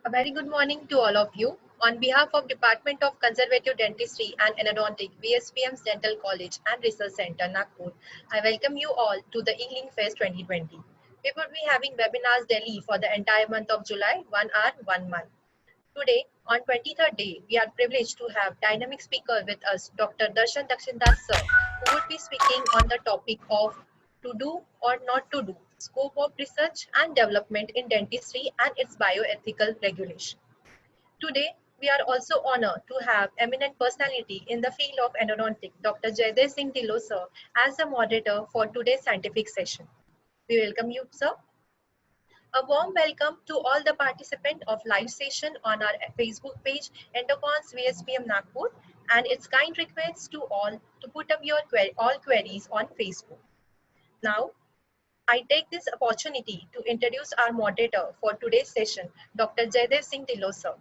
A very good morning to all of you. On behalf of Department of Conservative Dentistry and Endodontic, VSPM's Dental College and Research Center, Nagpur, I welcome you all to the E-Link Fest 2020. We will be having webinars daily for the entire month of July, 1 hour, 1 month. Today, on 23rd day, we are privileged to have dynamic speaker with us, Dr. Darshan Dakshindas sir, who would be speaking on the topic of to do or not to do, scope of research and development in dentistry and its bioethical regulation. Today, we are also honored to have eminent personality in the field of endodontic, Dr. Jaidev Singh Dhillon sir, as the moderator for today's scientific session. We welcome you, sir. A warm welcome to all the participants of live session on our Facebook page, Endocons VSPM Nagpur, and its kind request to all to put up your all queries on Facebook. Now, I take this opportunity to introduce our moderator for today's session, Dr. Jaidev Singh Dhillon sir.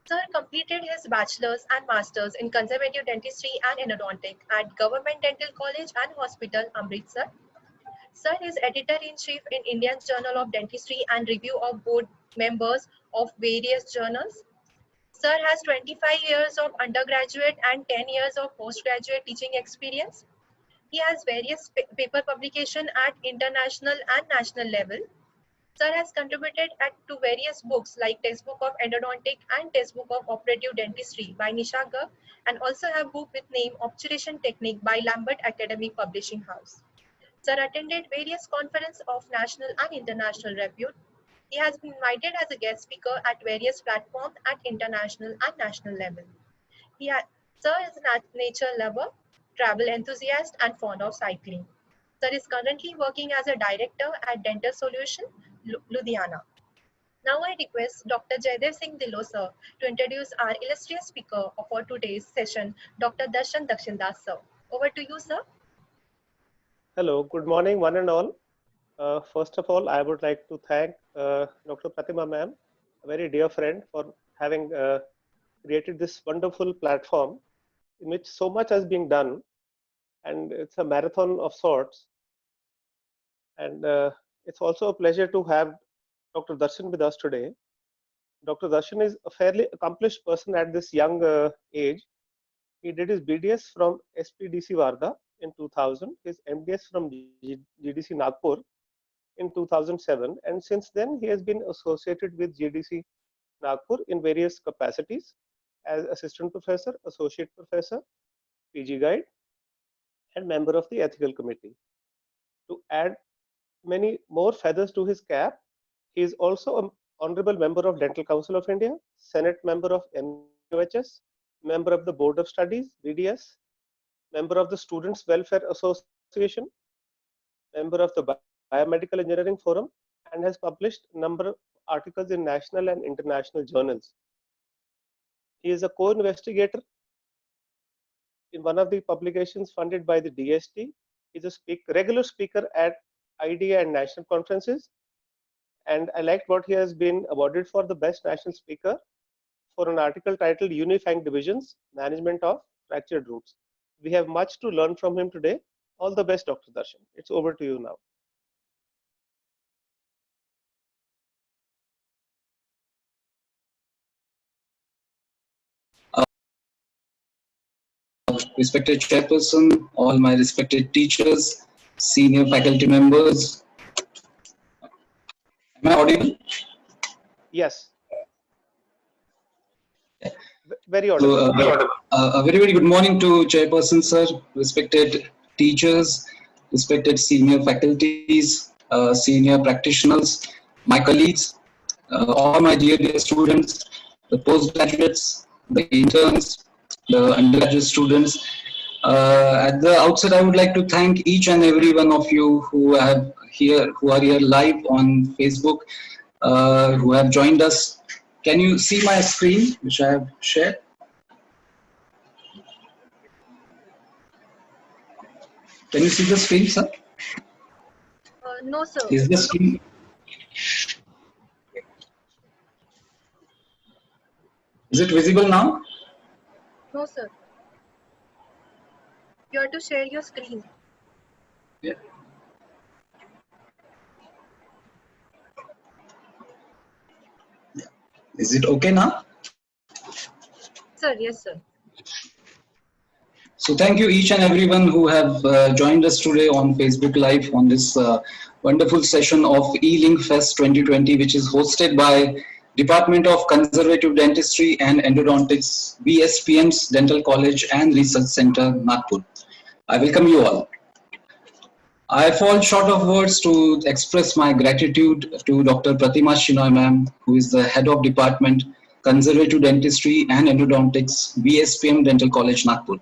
Sir completed his bachelor's and master's in conservative dentistry and endodontic at Government Dental College and Hospital, Amritsar. Sir is editor-in-chief in Indian Journal of Dentistry and review of board members of various journals. Sir has 25 years of undergraduate and 10 years of postgraduate teaching experience. He has various paper publication at international and national level. Sir has contributed to various books like Textbook of Endodontic and Textbook of Operative Dentistry by Nisha Garg, and also have book with name Obturation Technique by Lambert Academic Publishing House. Sir attended various conferences of national and international repute. He has been invited as a guest speaker at various platforms at international and national level. Sir is a nature lover, travel enthusiast, and fond of cycling. Sir is currently working as a director at Dental Solution, Ludhiana. Now I request Dr. Jaidev Singh Dhillon sir to introduce our illustrious speaker for today's session, Dr. Darshan Dakshindas sir. Over to you, sir. Hello, good morning, one and all. First of all, I would like to thank Dr. Pratima ma'am, a very dear friend, for having created this wonderful platform in which so much has been done, and it's a marathon of sorts. And it's also a pleasure to have Dr. Darshan with us today. Dr. Darshan is a fairly accomplished person at this young age. He did his BDS from SPDC Varda in 2000, his MDS from GDC Nagpur in 2007, and since then he has been associated with GDC Nagpur in various capacities as assistant professor, associate professor, PG guide, and member of the ethical committee. To add many more feathers to his cap, he is also an honorable member of Dental Council of India, Senate member of NUHS, member of the Board of Studies, BDS, member of the Students Welfare Association, member of the Biomedical Engineering Forum, and has published a number of articles in national and international journals. He is a co-investigator in one of the publications funded by the DST. He is a regular speaker at IDA and national conferences, and I liked what he has been awarded for the best national speaker for an article titled Unifying Divisions, Management of Fractured Roots. We have much to learn from him today. All the best, Dr. Darshan. It's over to you now. Respected chairperson, all my respected teachers, senior faculty members. Am I audible? Yes. Very audible. So, a very, very good morning to chairperson, sir, respected teachers, respected senior faculties, senior practitioners, my colleagues, all my dear students, the postgraduates, the interns, the undergraduate students. At the outset, I would like to thank each and every one of you who are here live on Facebook, who have joined us. Can you see my screen, which I have shared? Can you see the screen, sir? No, sir. Is the screen? Is it visible now? No, sir. You have to share your screen. Yeah. Is it okay now? Sir, yes, sir. So thank you each and everyone who have joined us today on Facebook Live on this wonderful session of E-Link Fest 2020, which is hosted by Department of Conservative Dentistry and Endodontics, BSPM's Dental College and Research Center, Nagpur. I welcome you all. I fall short of words to express my gratitude to Dr. Pratima Shinoy ma'am, who is the head of Department Conservative Dentistry and Endodontics, BSPM Dental College, Nagpur.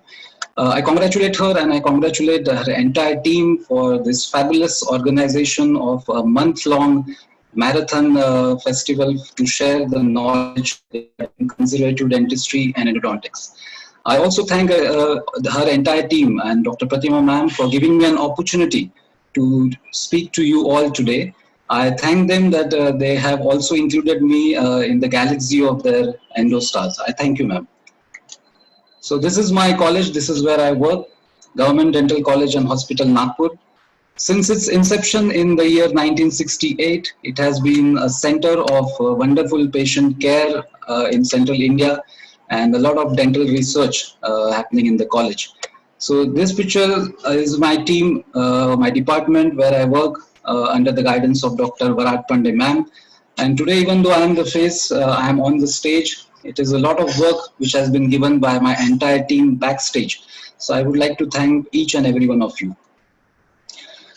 I congratulate her and I congratulate her entire team for this fabulous organization of a month-long marathon festival to share the knowledge in conservative dentistry and endodontics. I also thank her entire team and Dr. Pratima ma'am for giving me an opportunity to speak to you all today. I thank them that they have also included me in the galaxy of their endo stars. I thank you, ma'am. So this is my college, this is where I work, Government Dental College and Hospital, Nagpur. Since its inception in the year 1968, it has been a center of wonderful patient care in central India and a lot of dental research happening in the college. So this picture is my team, my department where I work under the guidance of Dr. Varat Pandey ma'am. And today, even though I am the face, I am on the stage. It is a lot of work which has been given by my entire team backstage. So I would like to thank each and every one of you.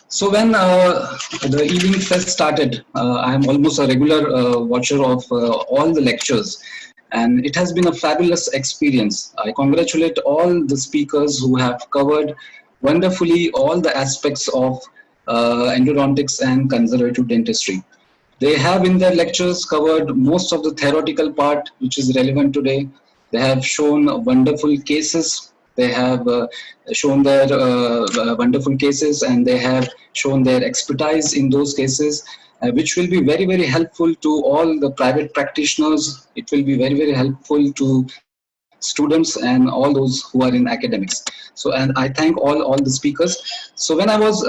So when the evening fest started, I am almost a regular watcher of all the lectures. And it has been a fabulous experience. I congratulate all the speakers who have covered wonderfully all the aspects of endodontics and conservative dentistry. They have in their lectures covered most of the theoretical part which is relevant today. They have shown wonderful cases. They have shown their wonderful cases and they have shown their expertise in those cases, which will be very, very helpful to all the private practitioners. It will be very, very helpful to students and all those who are in academics. So, and I thank all the speakers. So when I was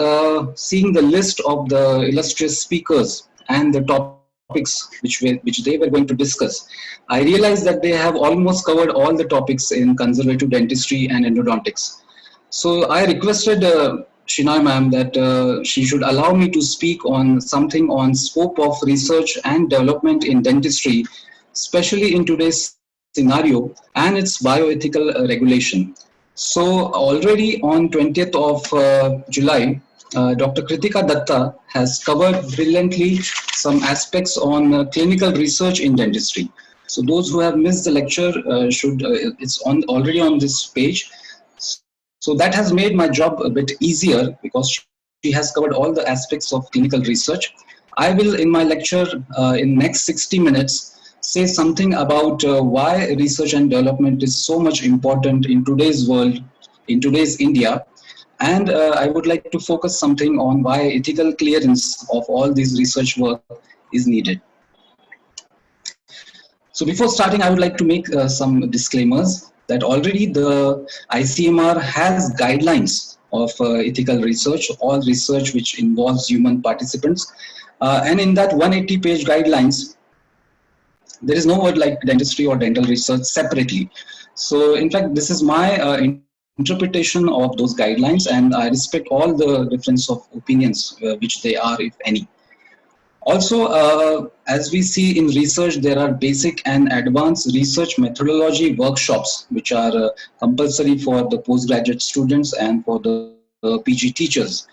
seeing the list of the illustrious speakers and the topics which they were going to discuss, I realized that they have almost covered all the topics in conservative dentistry and endodontics. So I requested Shinoy ma'am that she should allow me to speak on something on scope of research and development in dentistry, especially in today's scenario and its bioethical regulation. So already on 20th of July, Dr. Kritika Datta has covered brilliantly some aspects on clinical research in dentistry. So those who have missed the lecture it's already on this page. So that has made my job a bit easier because she has covered all the aspects of clinical research. I will in my lecture in next 60 minutes say something about why research and development is so much important in today's world, in today's India. And I would like to focus something on why ethical clearance of all this research work is needed. So before starting, I would like to make some disclaimers that already the ICMR has guidelines of ethical research, all research which involves human participants. And in that 180-page guidelines, there is no word like dentistry or dental research separately. So in fact, this is my interpretation of those guidelines, and I respect all the difference of opinions which they are, if any. Also, as we see in research, there are basic and advanced research methodology workshops which are compulsory for the postgraduate students and for the PG teachers.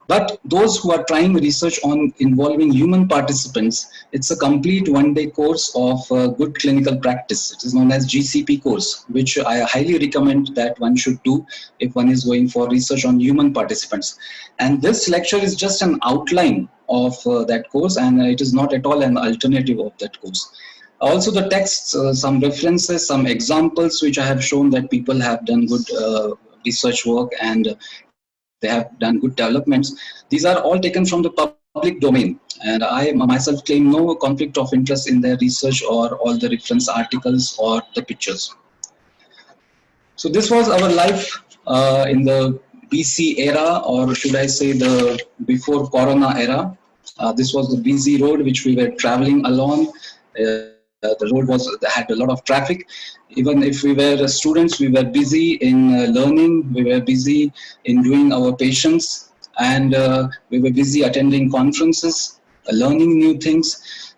But those who are trying research on involving human participants, it's a complete one-day course of good clinical practice. It is known as GCP course, which I highly recommend that one should do if one is going for research on human participants. And this lecture is just an outline of that course, and it is not at all an alternative of that course. Also the texts, some references, some examples which I have shown that people have done good research work and they have done good developments. These are all taken from the public domain, and I myself claim no conflict of interest in their research or all the reference articles or the pictures. So this was our life in the BC era, or should I say the before Corona era. This was the busy road which we were traveling along. the road had a lot of traffic. Even if we were students, we were busy in learning, we were busy in doing our patients, and we were busy attending conferences, learning new things,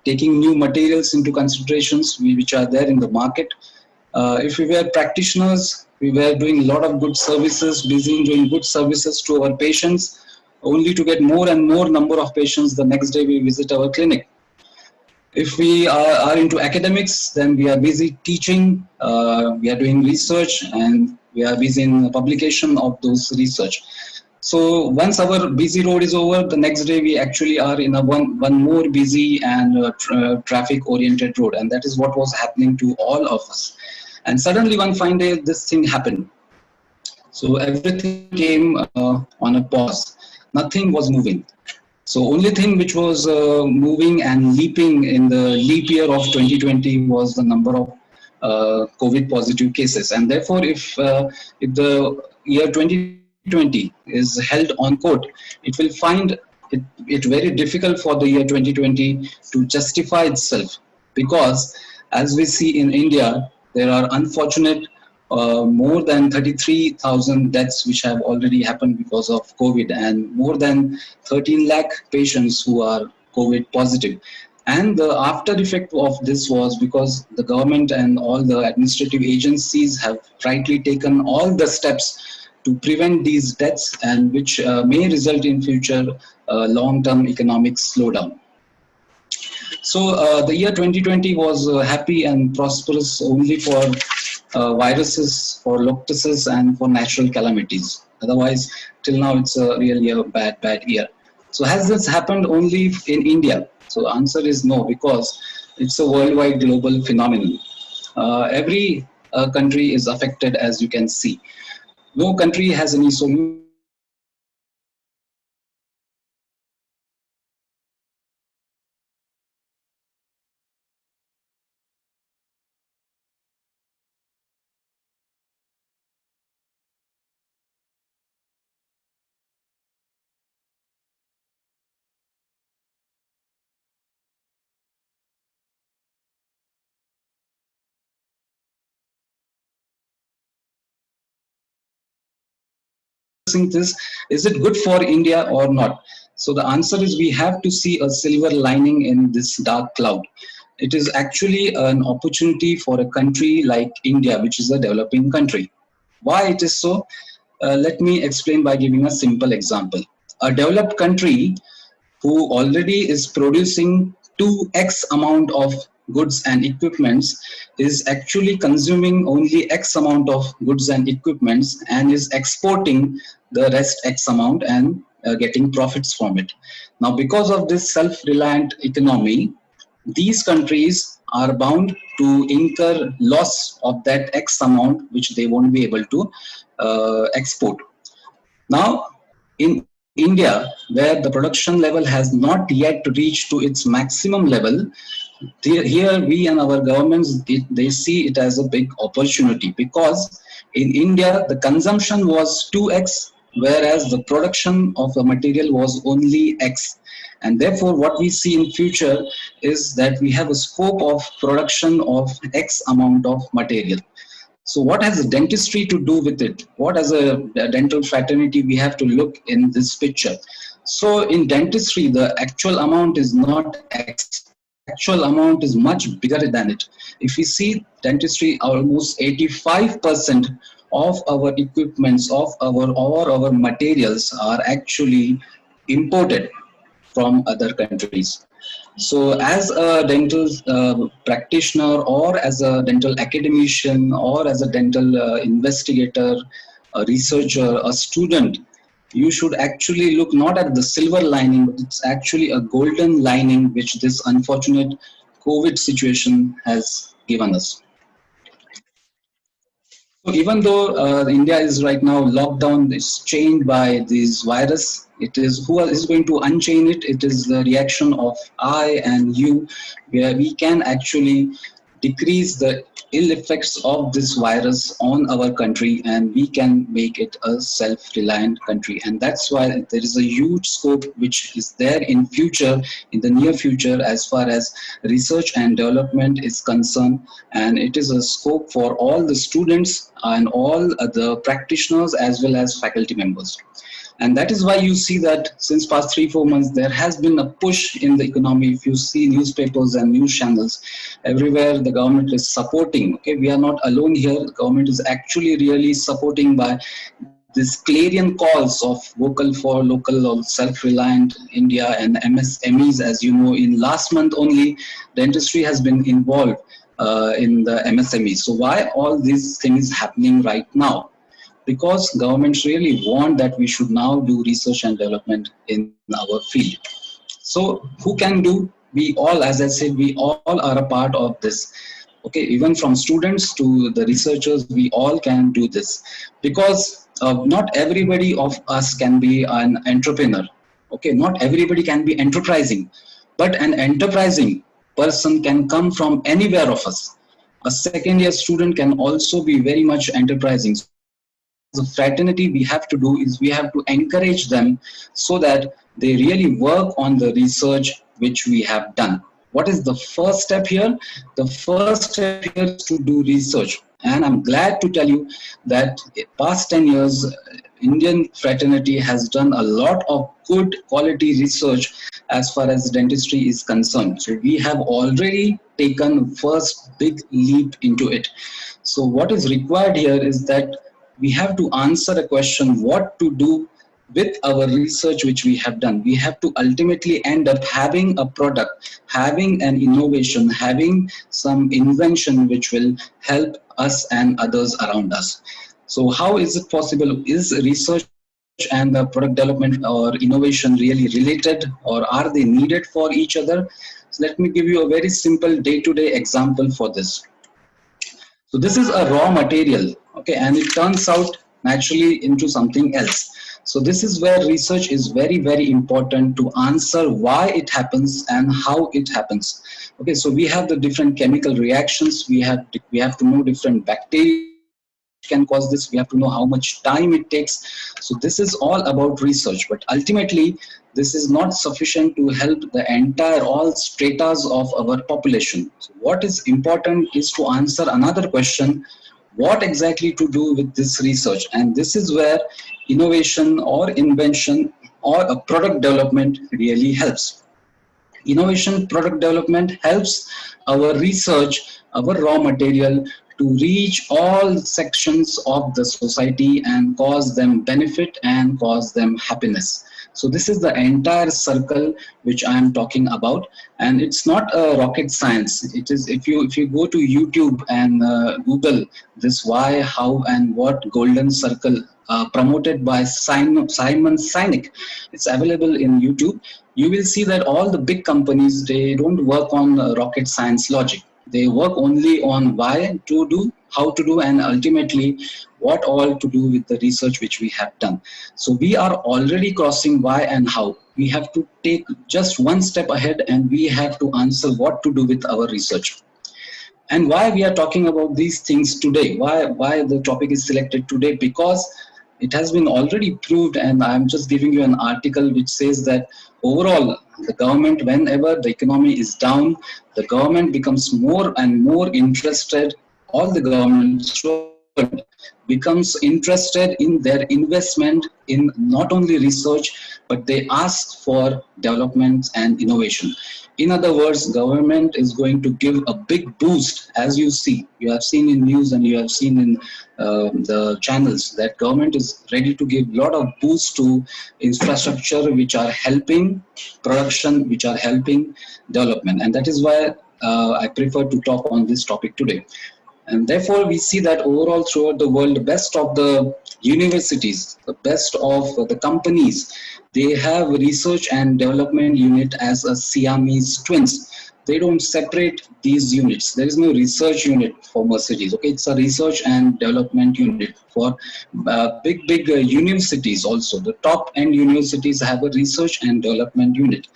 taking new materials into considerations which are there in the market. If we were practitioners, we were doing a lot of good services, busy in doing good services to our patients, only to get more and more number of patients the next day we visit our clinic. If we are into academics, then we are busy teaching, we are doing research, and we are busy in publication of those research. So once our busy road is over, the next day we actually are in a one more busy and traffic oriented road, and that is what was happening to all of us. And suddenly one fine day this thing happened. So everything came on a pause. Nothing was moving. So only thing which was moving and leaping in the leap year of 2020 was the number of COVID positive cases. And therefore, if the year 2020 is held on court, it will find it very difficult for the year 2020 to justify itself, because as we see in India, there are unfortunate more than 33,000 deaths which have already happened because of COVID, and more than 13 lakh patients who are COVID positive. And the after effect of this was because the government and all the administrative agencies have rightly taken all the steps to prevent these deaths, and which may result in future long-term economic slowdown. So the year 2020 was happy and prosperous only for viruses, for loctuses, and for natural calamities. Otherwise, till now, it's really a bad year. So has this happened only in India? So the answer is no, because it's a worldwide global phenomenon. Every country is affected, as you can see. No country has any solution. This, is it good for India or not? So the answer is we have to see a silver lining in this dark cloud. It is actually an opportunity for a country like India, which is a developing country. Why it is so? Let me explain by giving a simple example. A developed country who already is producing 2x amount of goods and equipments is actually consuming only X amount of goods and equipments and is exporting the rest X amount and getting profits from it. Now, because of this self-reliant economy, these countries are bound to incur loss of that X amount which they won't be able to export. Now, in India, where the production level has not yet reached to its maximum level, here we and our governments, they see it as a big opportunity, because in India, the consumption was 2x, whereas the production of the material was only X. And therefore, what we see in future is that we have a scope of production of X amount of material. So what has dentistry to do with it? What as a dental fraternity we have to look in this picture? So in dentistry, the actual amount is not X. Actual amount is much bigger than it. If we see dentistry, almost 85% of our equipments, of our materials are actually imported from other countries. So as a dental practitioner, or as a dental academician, or as a dental investigator, a researcher, a student, you should actually look not at the silver lining, but it's actually a golden lining which this unfortunate COVID situation has given us. So even though India is right now locked down, it's chained by this virus, it is who is going to unchain it? It is the reaction of I and you, where we can actually decrease the ill effects of this virus on our country, and we can make it a self-reliant country. And that's why there is a huge scope which is there in future, in the near future, as far as research and development is concerned. And it is a scope for all the students and all the practitioners as well as faculty members. And that is why you see that since past 3-4 months there has been a push in the economy. If you see newspapers and news channels everywhere, the government is supporting. Okay, we are not alone here. The government is actually really supporting by this clarion calls of vocal for local or self-reliant India and MSMEs. As you know, in last month only, dentistry has been involved in the MSMEs. So why all these things happening right now? Because governments really want that we should now do research and development in our field. So who can do? We all, as I said, we all are a part of this. Okay, even from students to the researchers, we all can do this, because not everybody of us can be an entrepreneur. Okay, not everybody can be enterprising, but an enterprising person can come from anywhere of us. A second year student can also be very much enterprising. The fraternity we have to do is we have to encourage them so that they really work on the research which we have done. What is the first step here? The first step here is to do research. And I'm glad to tell you that past 10 years, Indian fraternity has done a lot of good quality research as far as dentistry is concerned. So we have already taken first big leap into it. So what is required here is that we have to answer a question, what to do with our research which we have done. We have to ultimately end up having a product, having an innovation, having some invention which will help us and others around us. So how is it possible? Is research and the product development or innovation really related, or are they needed for each other? So let me give you a very simple day-to-day example for this. So this is a raw material, okay, and it turns out naturally into something else. So this is where research is very, very important to answer why it happens and how it happens. Okay, so we have the different chemical reactions. We have to know different bacteria which can cause this. We have to know how much time it takes. So this is all about research, but ultimately this is not sufficient to help the entire all stratas of our population. So what is important is to answer another question: what exactly to do with this research? And this is where innovation or invention or a product development really helps. Innovation product development helps our research, our raw material, to reach all sections of the society and cause them benefit and cause them happiness. So this is the entire circle which I am talking about, and it's not a rocket science. It is, if you go to YouTube and Google this why, how, and what golden circle promoted by Simon Sinek, it's available in YouTube. You will see that all the big companies, they don't work on rocket science logic. They work only on why to do, how to do, and ultimately what all to do with the research which we have done. So we are already crossing why and how. We have to take just one step ahead and we have to answer what to do with our research. And why we are talking about these things today, why the topic is selected today, because it has been already proved, and I'm just giving you an article which says that overall the government, whenever the economy is down, the government becomes more and more interested, all the governments becomes interested in their investment in not only research, but they ask for development and innovation. In other words, government is going to give a big boost. As you see, you have seen in news and you have seen in the channels that government is ready to give a lot of boost to infrastructure which are helping production, which are helping development. And that is why I prefer to talk on this topic today. And therefore, we see that overall throughout the world, the best of the universities, the best of the companies, they have research and development unit as a Siamese twins. They don't separate these units. There is no research unit for Mercedes. Okay, it's a research and development unit for big universities also. The top end universities have a research and development unit.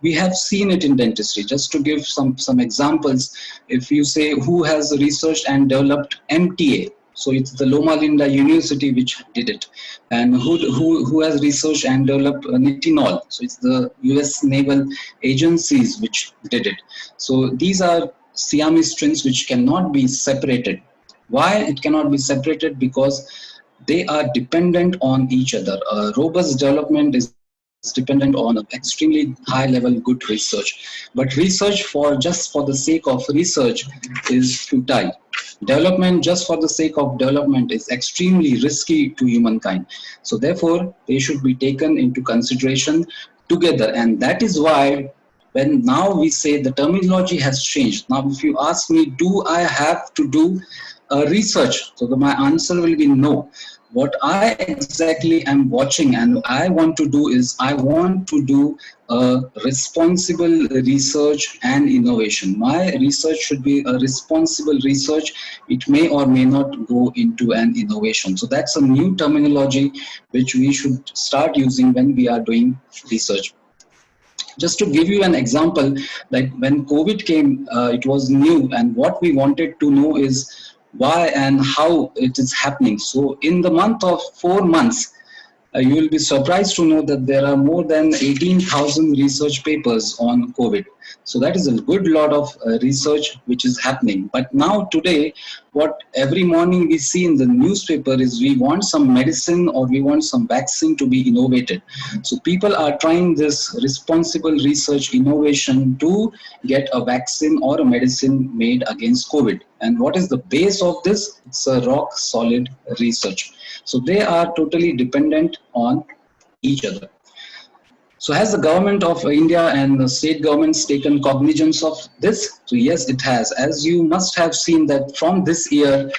We have seen it in dentistry. Just to give some examples, if you say who has researched and developed MTA, so it's the Loma Linda University which did it. And who has researched and developed nitinol, so it's the US naval agencies which did it. So these are Siamese twins which cannot be separated. Why it cannot be separated? Because they are dependent on each other. Robust development is dependent on extremely high level good research. But research just for the sake of research is futile. Development just for the sake of development is extremely risky to humankind. So therefore, they should be taken into consideration together. And that is why when now we say the terminology has changed. Now, if you ask me, do I have to do research? So my answer will be no. What I exactly am watching and I want to do is I want to do responsible research and innovation. My research should be a responsible research. It may or may not go into an innovation. So that's a new terminology which we should start using when we are doing research. Just to give you an example, like when COVID came, it was new, and what we wanted to know is why and how it is happening. So in the month of 4 months, you will be surprised to know that there are more than 18,000 research papers on COVID. So that is a good lot of research which is happening. But now today, what every morning we see in the newspaper is we want some medicine or we want some vaccine to be innovated. So people are trying this responsible research innovation to get a vaccine or a medicine made against COVID. And what is the base of this? It's a rock solid research. So they are totally dependent on each other. So has the government of India and the state governments taken cognizance of this? So yes, it has. As you must have seen that from this year,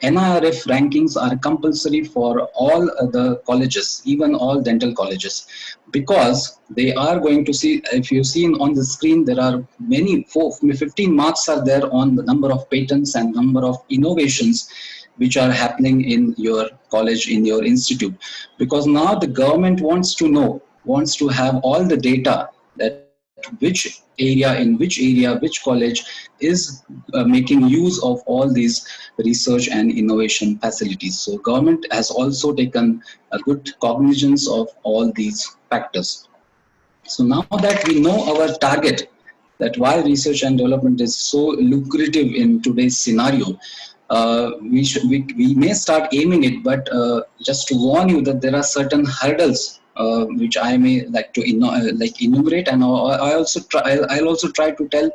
NIRF rankings are compulsory for all the colleges, even all dental colleges, because they are going to see, if you see on the screen, there are many, 15 marks are there on the number of patents and number of innovations which are happening in your college, in your institute. Because now the government wants to have all the data that which area, which college is making use of all these research and innovation facilities. So government has also taken a good cognizance of all these factors. So now that we know our target, that why research and development is so lucrative in today's scenario, we may start aiming it, but just to warn you that there are certain hurdles which I may like to enumerate, and I'll also try to tell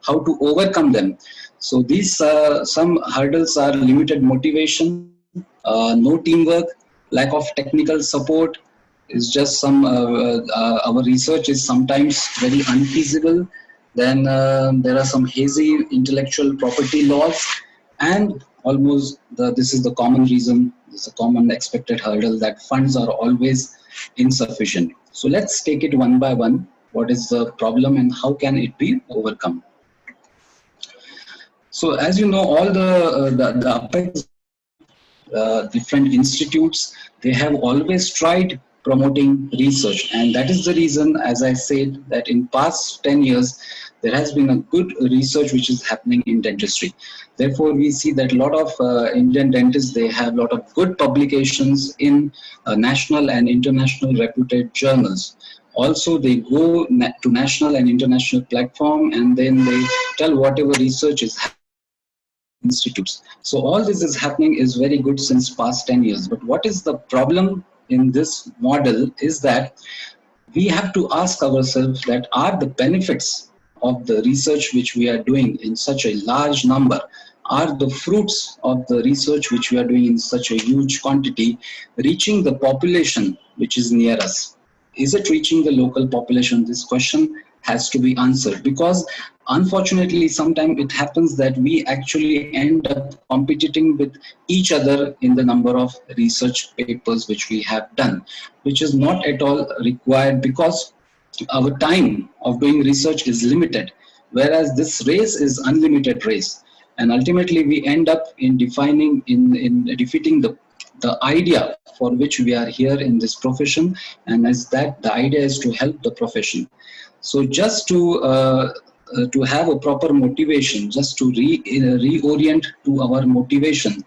how to overcome them. So these some hurdles are limited motivation, no teamwork, lack of technical support. Is just some our research is sometimes very unfeasible. Then there are some hazy intellectual property laws, and almost this is the common reason, this is a common expected hurdle, that funds are always insufficient. So let's take it one by one. What is the problem and how can it be overcome? So as you know, all the Apex different institutes, they have always tried promoting research, and that is the reason, as I said, that in past 10 years there has been a good research which is happening in dentistry. Therefore we see that a lot of Indian dentists, they have a lot of good publications in national and international reputed journals. Also they go to national and international platform, and then they tell whatever research is happening institutes. So all this is happening is very good since past 10 years. But what is the problem in this model is that we have to ask ourselves that are the benefits of the research which we are doing in such a large number, are the fruits of the research which we are doing in such a huge quantity reaching the population which is near us? Is it reaching the local population? This question has to be answered, because unfortunately sometimes it happens that we actually end up competing with each other in the number of research papers which we have done, which is not at all required, because our time of doing research is limited, whereas this race is unlimited race. And ultimately we end up in defeating the the idea for which we are here in this profession, and is that the idea is to help the profession. So just to have a proper motivation, just to reorient to our motivation,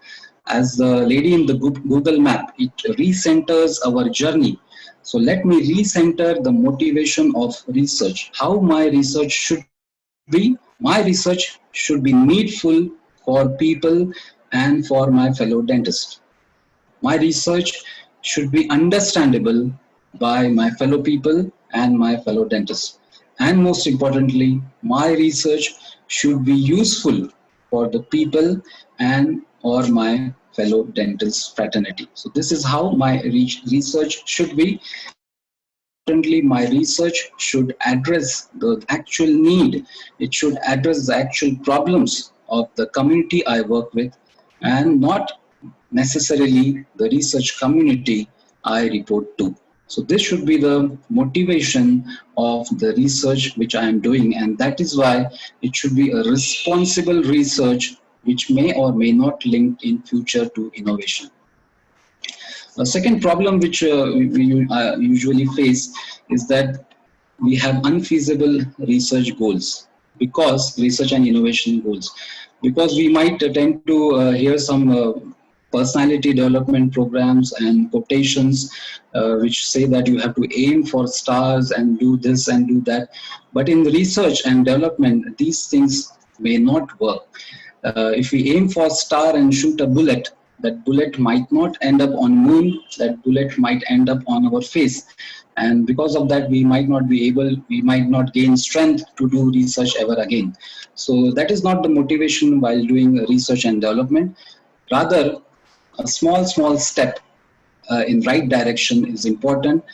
as the lady in the Google map, it recenters our journey. So let me recenter the motivation of research. How my research should be? My research should be needful for people and for my fellow dentists. My research should be understandable by my fellow people and my fellow dentists. And most importantly, my research should be useful for the people and or my fellow dentist fraternity. So this is how my research should be. And most importantly, my research should address the actual need. It should address the actual problems of the community I work with, and not necessarily the research community I report to. So this should be the motivation of the research which I am doing, and that is why it should be a responsible research which may or may not link in future to innovation. A second problem which we usually face is that we have unfeasible research goals, because research and innovation goals, because we might tend to hear some personality development programs and quotations which say that you have to aim for stars and do this and do that, but in the research and development these things may not work. If we aim for star and shoot a bullet, that bullet might not end up on moon, that bullet might end up on our face, and because of that we might not gain strength to do research ever again. So that is not the motivation while doing research and development. Rather, a small step in right direction is important.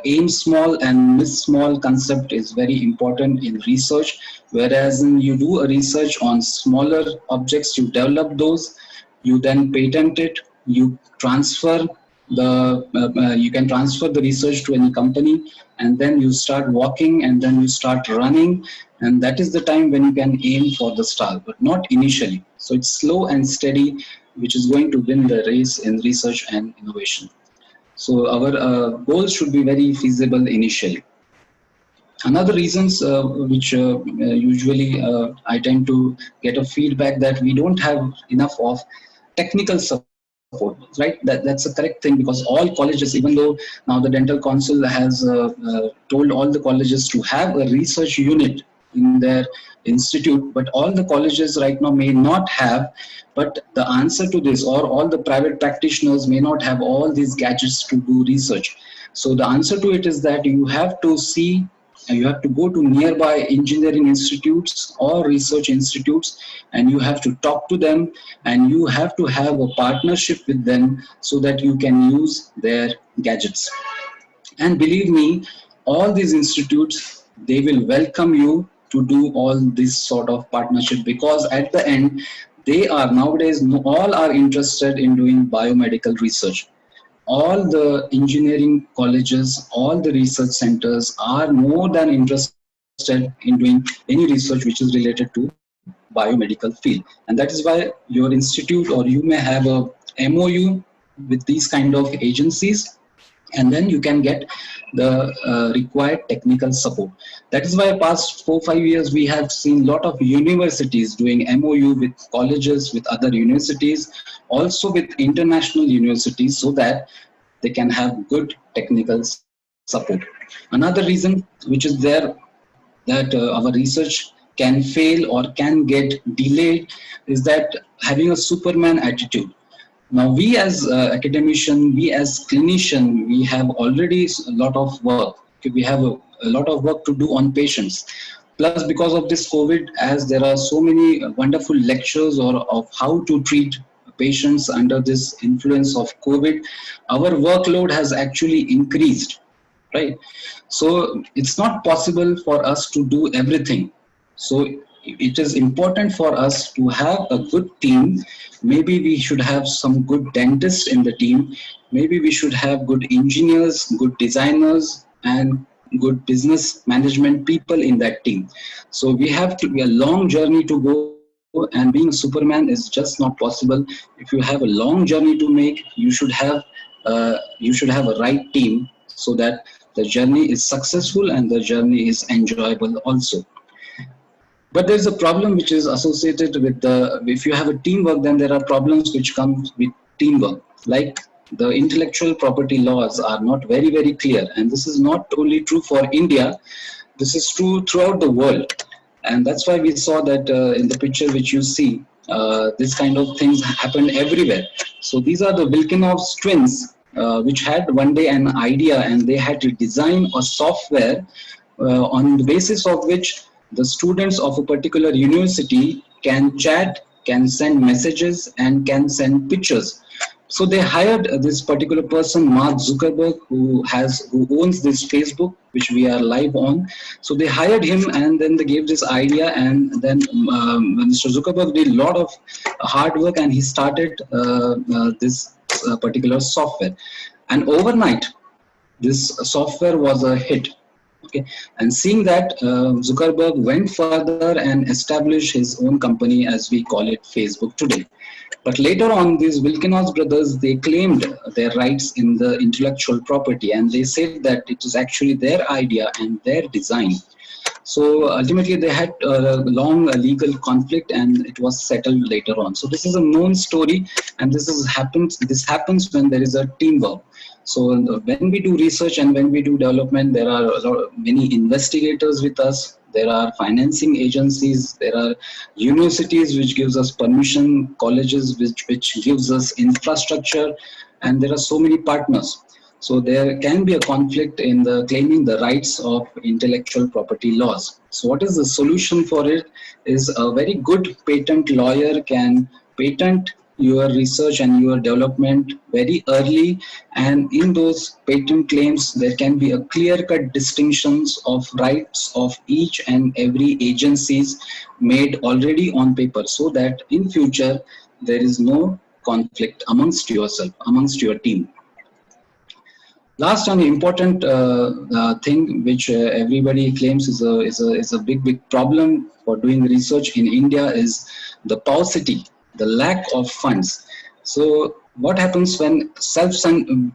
Aim small and miss small concept is very important in research. Whereas you do a research on smaller objects, you develop those, you then patent it, you transfer you can transfer the research to any company, and then you start walking, and then you start running, and that is the time when you can aim for the star, but not initially. So it's slow and steady which is going to win the race in research and innovation. So our goals should be very feasible initially. Another reasons which usually I tend to get a feedback that we don't have enough of technical support, right? That's a correct thing, because all colleges, even though now the Dental Council has told all the colleges to have a research unit in their institute, but all the colleges right now may not have. But the answer to this, or all the private practitioners may not have all these gadgets to do research. So the answer to it is that you have to see, you have to go to nearby engineering institutes or research institutes, and you have to talk to them, and you have to have a partnership with them so that you can use their gadgets. And believe me, all these institutes, they will welcome you to do all this sort of partnership, because at the end, they are nowadays, all are interested in doing biomedical research. All the engineering colleges, all the research centers are more than interested in doing any research which is related to biomedical field. And that is why your institute, or you may have a MOU with these kind of agencies, and then you can get the required technical support. That is why past 4-5 years we have seen lot of universities doing MOU with colleges, with other universities, also with international universities, so that they can have good technical support. Another reason which is there, that our research can fail or can get delayed, is that having a Superman attitude. Now we as academician, we as clinician, we have already a lot of work. Okay, we have a lot of work to do on patients. Plus, because of this COVID, as there are so many wonderful lectures or of how to treat patients under this influence of COVID, our workload has actually increased, right? So it's not possible for us to do everything. So it is important for us to have a good team. Maybe we should have some good dentists in the team. Maybe we should have good engineers, good designers, and good business management people in that team. So we have to be a long journey to go, and being a Superman is just not possible. If you have a long journey to make, you should have a right team so that the journey is successful and the journey is enjoyable also. But there's a problem which is associated with if you have a teamwork, then there are problems which come with teamwork. Like the intellectual property laws are not very, very clear. And this is not only true for India, this is true throughout the world. And that's why we saw that in the picture which you see, this kind of things happen everywhere. So these are the Wilkinov's twins, which had one day an idea, and they had to design a software on the basis of which the students of a particular university can chat, can send messages, and can send pictures. So they hired this particular person, Mark Zuckerberg, who owns this Facebook, which we are live on. So they hired him, and then they gave this idea, and then Mr. Zuckerberg did a lot of hard work, and he started this particular software. And overnight, this software was a hit. Okay, and seeing that, Zuckerberg went further and established his own company, as we call it Facebook today. But later on, these Wilkinos brothers, they claimed their rights in the intellectual property, and they said that it was actually their idea and their design. So ultimately, they had a long legal conflict, and it was settled later on. So this is a known story, and this happens when there is a teamwork. So when we do research and when we do development, there are many investigators with us. There are financing agencies. There are universities which gives us permission, colleges which gives us infrastructure, and there are so many partners. So there can be a conflict in the claiming the rights of intellectual property laws. So what is the solution for it? Is a very good patent lawyer can patent your research and your development very early, and in those patent claims there can be a clear-cut distinctions of rights of each and every agencies made already on paper, so that in future there is no conflict amongst yourself, amongst your team. Last and important thing which everybody claims is a big problem for doing research in India is the paucity, the lack of funds. So what happens when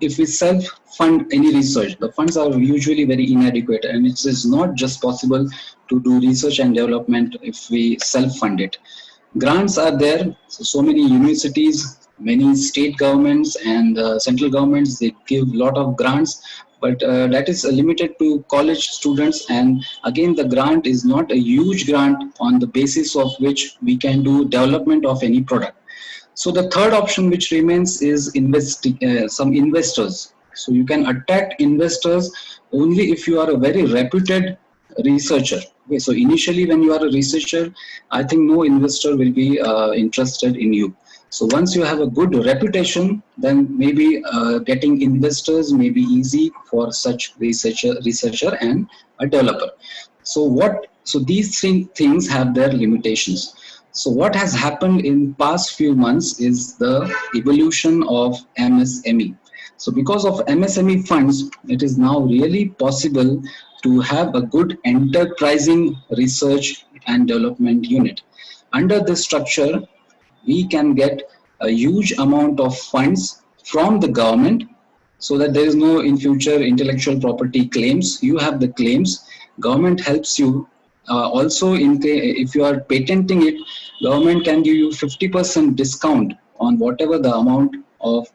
if we self-fund any research, the funds are usually very inadequate, and it is not just possible to do research and development if we self-fund it. Grants are there, so many universities, many state governments and central governments, they give a lot of grants, but that is limited to college students, and again the grant is not a huge grant on the basis of which we can do development of any product. So the third option which remains is some investors. So you can attract investors only if you are a very reputed researcher. Okay, so initially when you are a researcher, I think no investor will be interested in you. So once you have a good reputation, then maybe getting investors may be easy for such researcher and a developer. So these three things have their limitations. So what has happened in past few months is the evolution of MSME. So because of MSME funds, it is now really possible to have a good enterprising research and development unit. Under this structure, we can get a huge amount of funds from the government, so that there is no in future intellectual property claims. You have the claims, government helps you. Also, if you are patenting it, government can give you 50% discount on whatever the amount of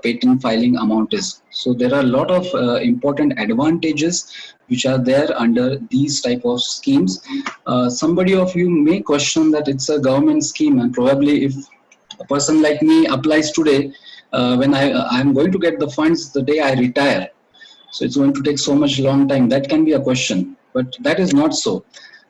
patent filing amount is. So there are a lot of important advantages which are there under these type of schemes. Somebody of you may question that it's a government scheme, and probably if a person like me applies today, when I'm going to get the funds the day I retire, so it's going to take so much long time. That can be a question, but that is not so.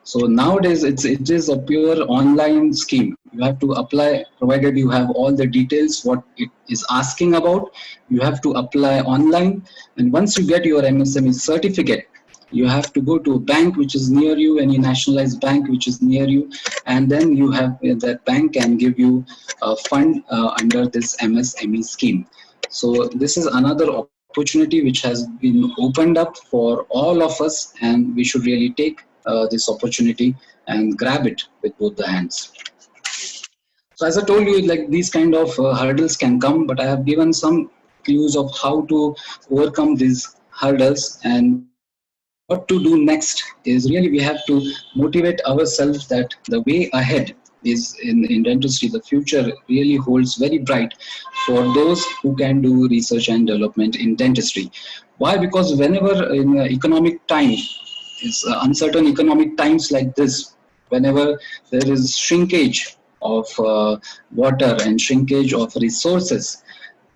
So nowadays it is a pure online scheme. You have to apply, provided you have all the details what it is asking about. You have to apply online, and once you get your MSME certificate, you have to go to a bank which is near you, any nationalized bank which is near you, and then you have that bank can give you a fund under this MSME scheme. So this is another opportunity which has been opened up for all of us, and we should really take this opportunity and grab it with both the hands. So as I told you, like these kind of hurdles can come, but I have given some clues of how to overcome these hurdles. And what to do next is really we have to motivate ourselves that the way ahead is in dentistry. The future really holds very bright for those who can do research and development in dentistry. Why? Because whenever in economic time, is uncertain economic times like this, whenever there is shrinkage of water and shrinkage of resources,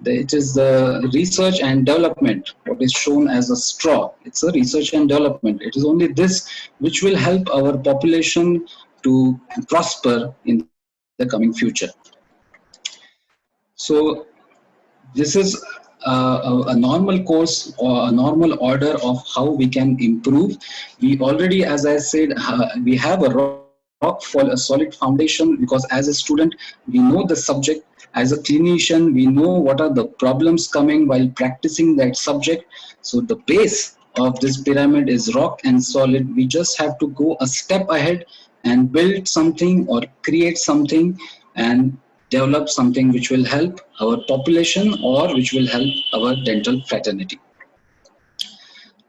it is the research and development what is shown as a straw. It's a research and development. It is only this which will help our population to prosper in the coming future. So this is a normal course or a normal order of how we can improve. We already, as I said, we have a rock for a solid foundation, because as a student we know the subject. As a clinician we know what are the problems coming while practicing that subject. So the base of this pyramid is rock and solid. We just have to go a step ahead and build something or create something and develop something which will help our population or which will help our dental fraternity.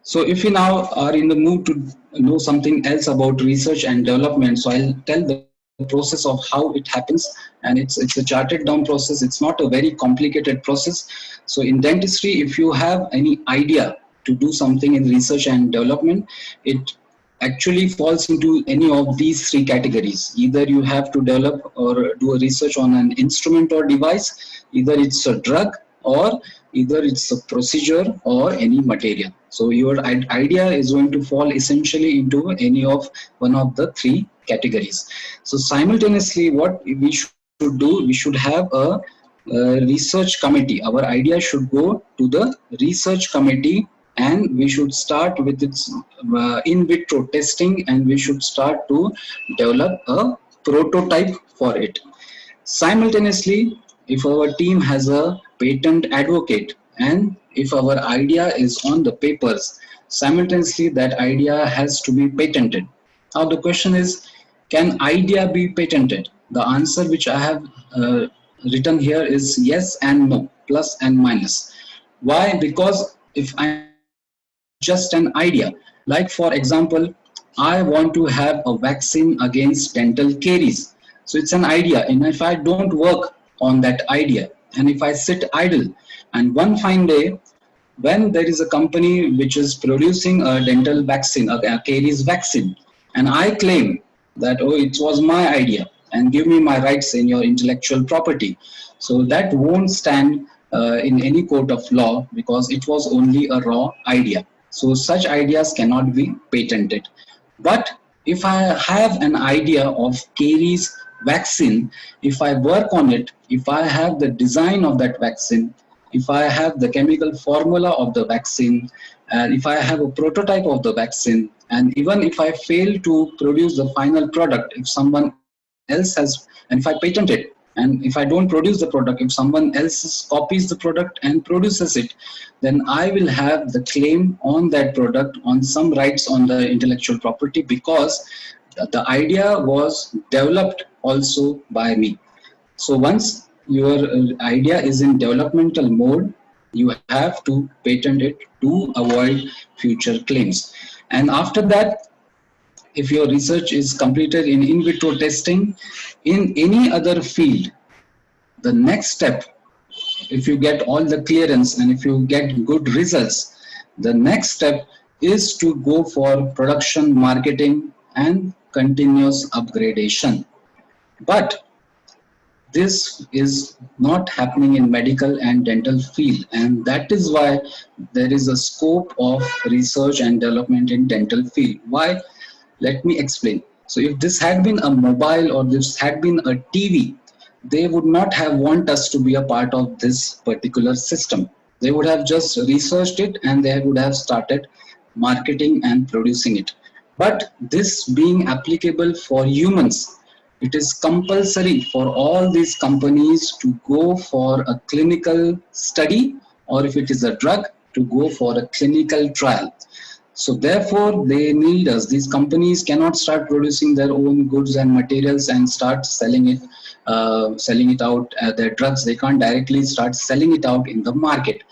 So if you now are in the mood to know something else about research and development, so I'll tell the process of how it happens. And it's a charted down process. It's not a very complicated process. So in dentistry, if you have any idea to do something in research and development, it actually falls into any of these three categories. Either you have to develop or do a research on an instrument or device, either it's a drug, or either it's a procedure or any material. So your idea is going to fall essentially into any of one of the three categories. So simultaneously what we should do, we should have a research committee. Our idea should go to the research committee, and we should start with its in vitro testing, and we should start to develop a prototype for it. Simultaneously, if our team has a patent advocate and if our idea is on the papers, simultaneously that idea has to be patented. Now the question is, can idea be patented? The answer which I have written here is yes and no, plus and minus. Why? Because if I'm having just an idea, like for example, I want to have a vaccine against dental caries. So it's an idea, and if I don't work on that idea, and if I sit idle, and one fine day, when there is a company which is producing a dental vaccine, a caries vaccine, and I claim that, oh, it was my idea, and give me my rights in your intellectual property. So that won't stand in any court of law, because it was only a raw idea. So such ideas cannot be patented. But if I have an idea of caries vaccine, if I work on it, if I have the design of that vaccine, if I have the chemical formula of the vaccine, and if I have a prototype of the vaccine, and even if I fail to produce the final product, if someone else has, and if I patent it, and if I don't produce the product, if someone else copies the product and produces it, then I will have the claim on that product, on some rights on the intellectual property, because the idea was developed also by me. So once your idea is in developmental mode, you have to patent it to avoid future claims. And after that, if your research is completed in vitro testing, in any other field, the next step, if you get all the clearance and if you get good results, the next step is to go for production, marketing, and continuous upgradation. But this is not happening in medical and dental field, and that is why there is a scope of research and development in dental field. Why? Let me explain. So if this had been a mobile or this had been a TV, they would not have want us to be a part of this particular system. They would have just researched it and they would have started marketing and producing it. But this being applicable for humans, it is compulsory for all these companies to go for a clinical study, or if it is a drug, to go for a clinical trial. So therefore they need us. These companies cannot start producing their own goods and materials and start selling it selling it out, their drugs, they can't directly start selling it out in the market.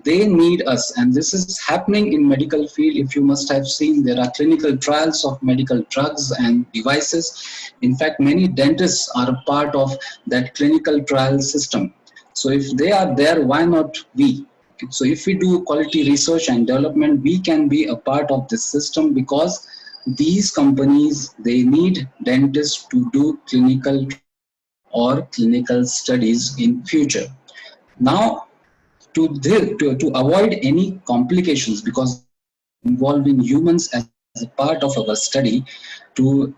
They need us, and this is happening in medical field. If you must have seen, there are clinical trials of medical drugs and devices. In fact, many dentists are a part of that clinical trial system. So if they are there, why not we? So if we do quality research and development, we can be a part of this system, because these companies, they need dentists to do clinical or clinical studies in future. Now, to avoid any complications, because involving humans as a part of our study, to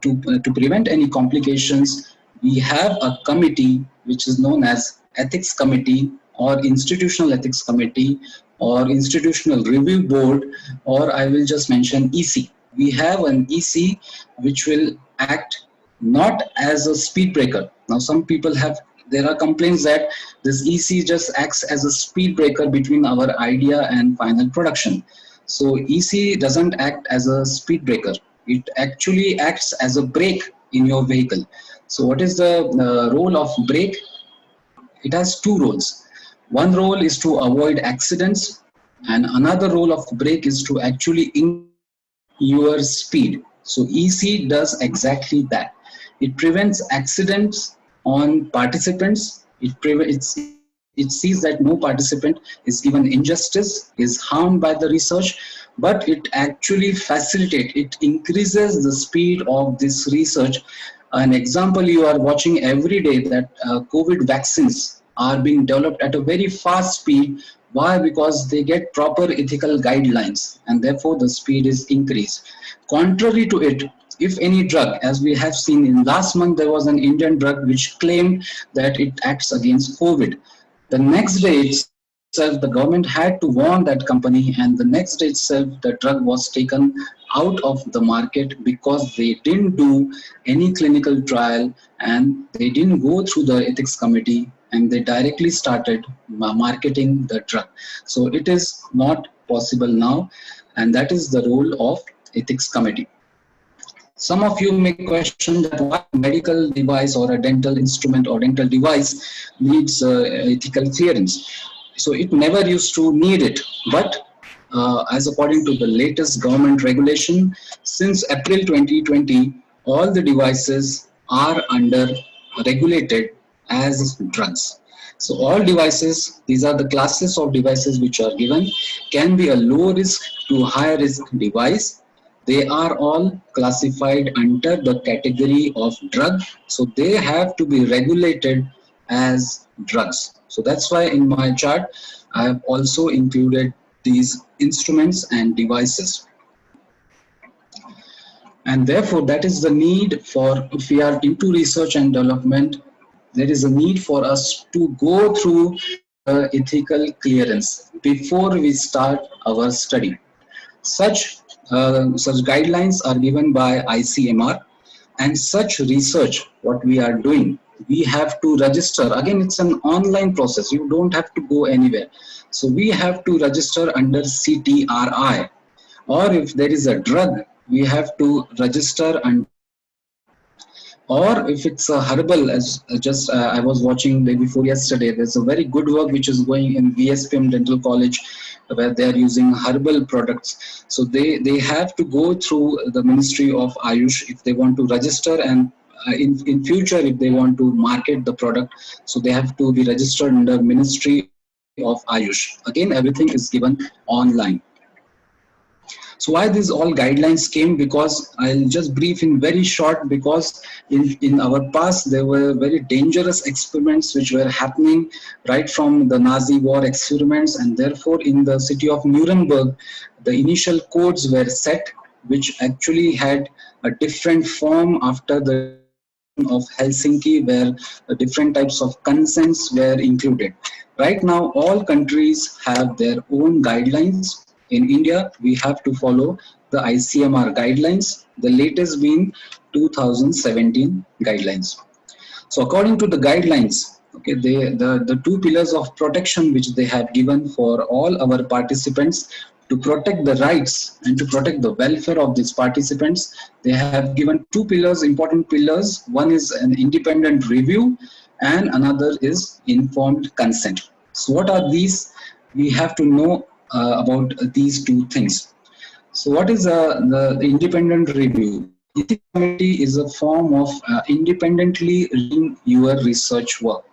prevent any complications, we have a committee which is known as ethics committee, or institutional ethics committee, or institutional review board, or I will just mention EC. We have an EC which will act not as a speed breaker. Now some people have, there are complaints that this EC just acts as a speed breaker between our idea and final production. So EC doesn't act as a speed breaker. It actually acts as a brake in your vehicle. So what is the role of brake? It has two roles. One role is to avoid accidents, and another role of brake is to actually increase your speed. So EC does exactly that. It prevents accidents on participants. It sees that no participant is given injustice, is harmed by the research, but it actually facilitates, it increases the speed of this research. An example, you are watching every day that COVID vaccines are being developed at a very fast speed. Why? Because they get proper ethical guidelines, and therefore the speed is increased. Contrary to it, if any drug, as we have seen in last month, there was an Indian drug which claimed that it acts against COVID. The next day itself, the government had to warn that company, and the next day itself, the drug was taken out of the market, because they didn't do any clinical trial and they didn't go through the ethics committee, and they directly started marketing the drug. So it is not possible now, and that is the role of ethics committee. Some of you may question that why a medical device or a dental instrument or dental device needs ethical clearance. So it never used to need it, but as according to the latest government regulation, since April 2020, all the devices are under regulated as drugs. So all devices, these are the classes of devices which are given, can be a low risk to high risk device. They are all classified under the category of drug, so they have to be regulated as drugs. So that's why in my chart I have also included these instruments and devices. And therefore that is the need for, if we are into research and development, there is a need for us to go through the ethical clearance before we start our study. Such guidelines are given by ICMR, and such research, what we are doing, we have to register. Again, it's an online process. You don't have to go anywhere. So we have to register under CTRI, or if there is a drug, we have to register under, or if it's a herbal, as just I was watching day before yesterday, there's a very good work which is going in VSPM Dental College, where they are using herbal products. So they have to go through the Ministry of Ayush if they want to register, and in future if they want to market the product, so they have to be registered under Ministry of Ayush. Again, everything is given online. So why these all guidelines came? Because I'll just brief in very short, because in our past there were very dangerous experiments which were happening right from the Nazi war experiments, and therefore in the city of Nuremberg the initial codes were set which actually had a different form after the of Helsinki, where different types of consents were included. Right now all countries have their own guidelines. In India, we have to follow the ICMR guidelines, the latest being 2017 guidelines. So according to the guidelines, okay, the two pillars of protection which they have given for all our participants, to protect the rights and to protect the welfare of these participants, they have given two pillars, important pillars. One is an independent review, and another is informed consent. So what are these? We have to know about these two things. So what is the independent review? Ethics committee is a form of independently reviewing your research work.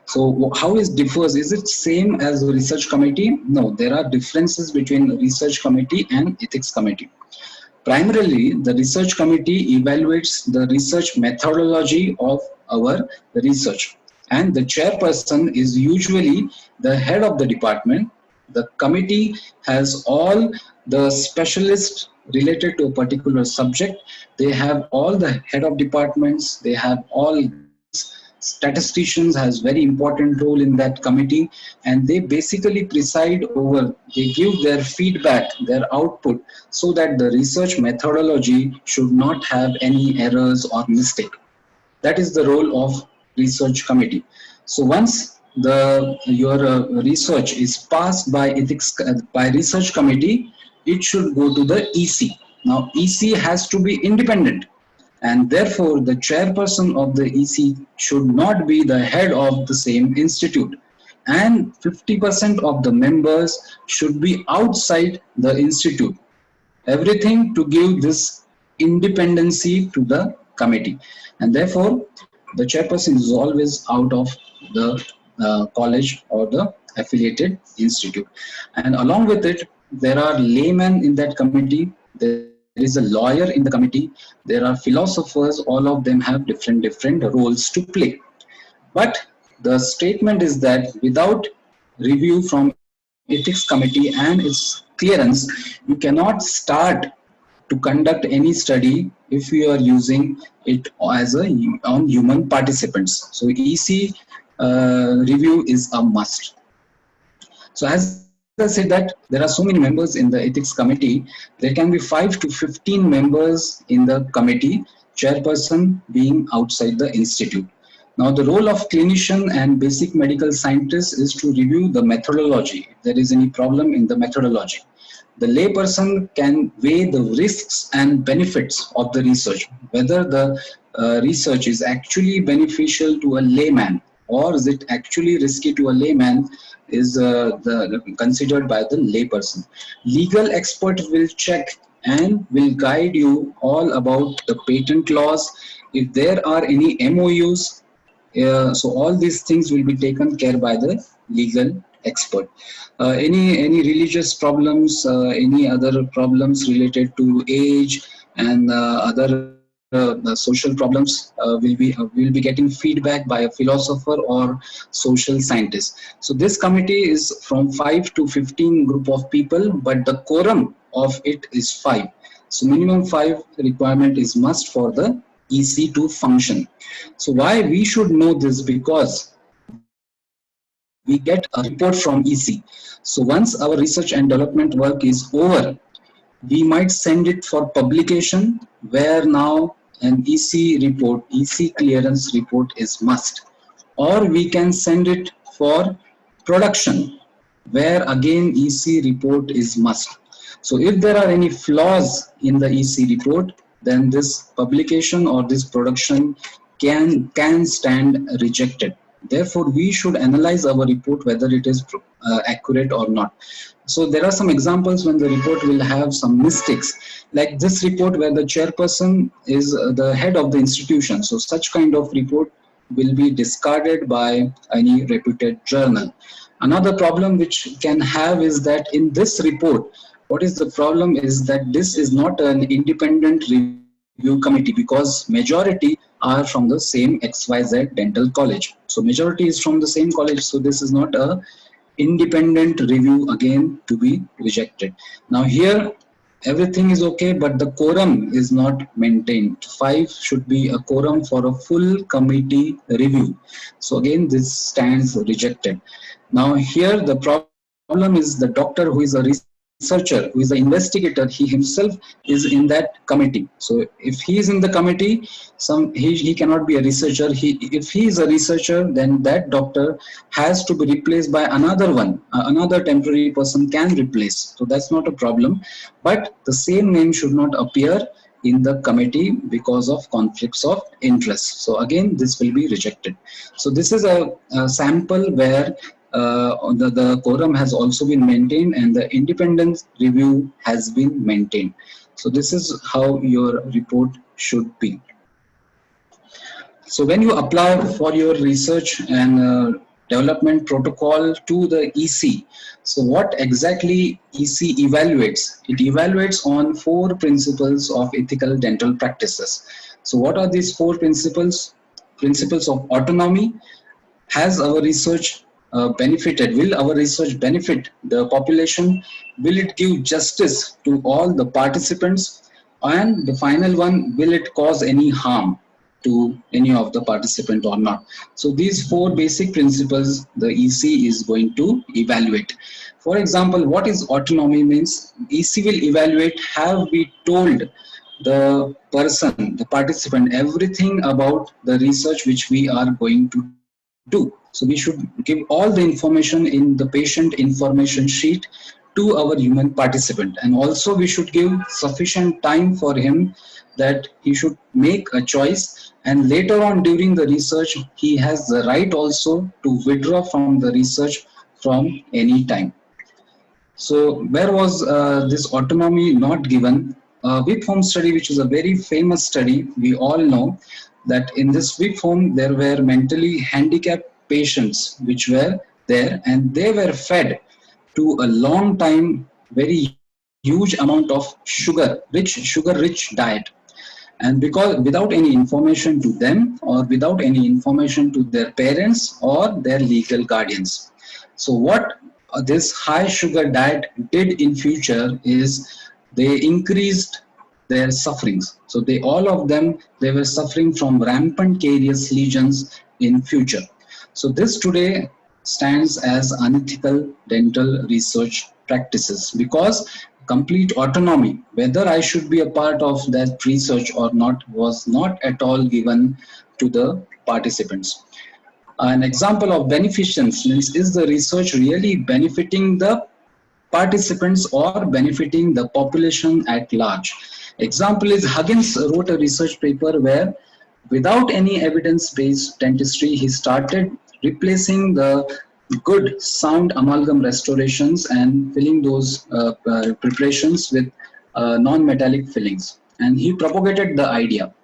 So how it differs? Is it same as a research committee? No, there are differences between research committee and ethics committee. Primarily, the research committee evaluates the research methodology of our research, and the chairperson is usually the head of the department. The committee has all the specialists related to a particular subject. They have all the head of departments, they have all guides. Statisticians has very important role in that committee, and they basically preside over, they give their feedback, their output, so that the research methodology should not have any errors or mistake. That is the role of research committee. So once your research is passed by ethics by research committee, it should go to the EC. Now EC has to be independent, and therefore the chairperson of the EC should not be the head of the same institute, and 50% of the members should be outside the institute. Everything to give this independency to the committee, and therefore the chairperson is always out of the college or the affiliated institute. And along with it, there are laymen in that committee, there is a lawyer in the committee, there are philosophers, all of them have different roles to play. But the statement is that without review from ethics committee and its clearance, you cannot start to conduct any study if you are using it as a on human participants. So EC review is a must. So as I said that there are so many members in the ethics committee, there can be 5 to 15 members in the committee, chairperson being outside the institute. Now the role of clinician and basic medical scientist is to review the methodology if there is any problem in the methodology. The layperson can weigh the risks and benefits of the research, whether the research is actually beneficial to a layman or is it actually risky to a layman is considered by the layperson. Legal expert will check and will guide you all about the patent laws. If there are any MOUs, so all these things will be taken care by the legal expert. Any religious problems, any other problems related to age and other social problems will be getting feedback by a philosopher or social scientist. So this committee is from 5 to 15 group of people, but the quorum of it is 5. So minimum 5 requirement is must for the EC to function. So why we should know this? Because we get a report from EC. So once our research and development work is over, we might send it for publication, where now an EC report, EC clearance report is must. Or we can send it for production, where again EC report is must. So if there are any flaws in the EC report, then this publication or this production can stand rejected. Therefore, we should analyze our report whether it is accurate or not. So there are some examples when the report will have some mistakes, like this report where the chairperson is the head of the institution. So such kind of report will be discarded by any reputed journal. Another problem which can have is that in this report, what is the problem is that this is not an independent review committee, because majority are from the same XYZ dental college. So majority is from the same college. So this is not a independent review again to be rejected. Now here everything is okay, but the quorum is not maintained. 5 should be a quorum for a full committee review. So again this stands rejected. Now here the problem is the doctor who is a researcher, who is the investigator, he himself is in that committee. So if he is in the committee, he cannot be a researcher. If he is a researcher, then that doctor has to be replaced by another one. Another temporary person can replace. So that's not a problem. But the same name should not appear in the committee because of conflicts of interest. So again, this will be rejected. So this is a sample where the quorum has also been maintained and the independent review has been maintained. So this is how your report should be. So when you apply for your research and development protocol to the EC, so what exactly EC evaluates? It evaluates on 4 principles of ethical dental practices. So what are these 4 principles? Principles of autonomy. Has our research benefited? Will our research benefit the population? Will it give justice to all the participants? And the final one, will it cause any harm to any of the participant or not? So these 4 basic principles the EC is going to evaluate. For example, what is autonomy means? EC will evaluate, have we told the person, the participant, everything about the research which we are going to do. So we should give all the information in the patient information sheet to our human participant, and also we should give sufficient time for him that he should make a choice, and later on during the research he has the right also to withdraw from the research from any time. So where was this autonomy not given? WIP home study, which is a very famous study, we all know that in this WIP home there were mentally handicapped patients which were there, and they were fed to a long time very huge amount of sugar rich diet. And because without any information to them or without any information to their parents or their legal guardians. So what this high sugar diet did in future is they increased their sufferings. So they all of them, they were suffering from rampant carious lesions in future. So this today stands as unethical dental research practices, because complete autonomy, whether I should be a part of that research or not, was not at all given to the participants. An example of beneficence means, is the research really benefiting the participants or benefiting the population at large? Example is Huggins wrote a research paper where without any evidence-based dentistry, he started replacing the good sound amalgam restorations and filling those preparations with non-metallic fillings. And he propagated the idea.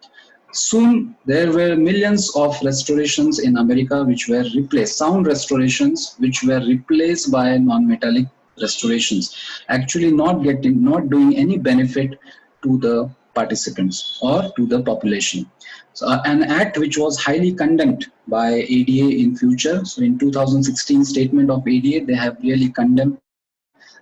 Soon there were millions of restorations in America which were replaced, sound restorations which were replaced by non-metallic restorations, actually not doing any benefit to the participants or to the population. So, an act which was highly condemned by ADA in future. So in 2016 statement of ADA, they have really condemned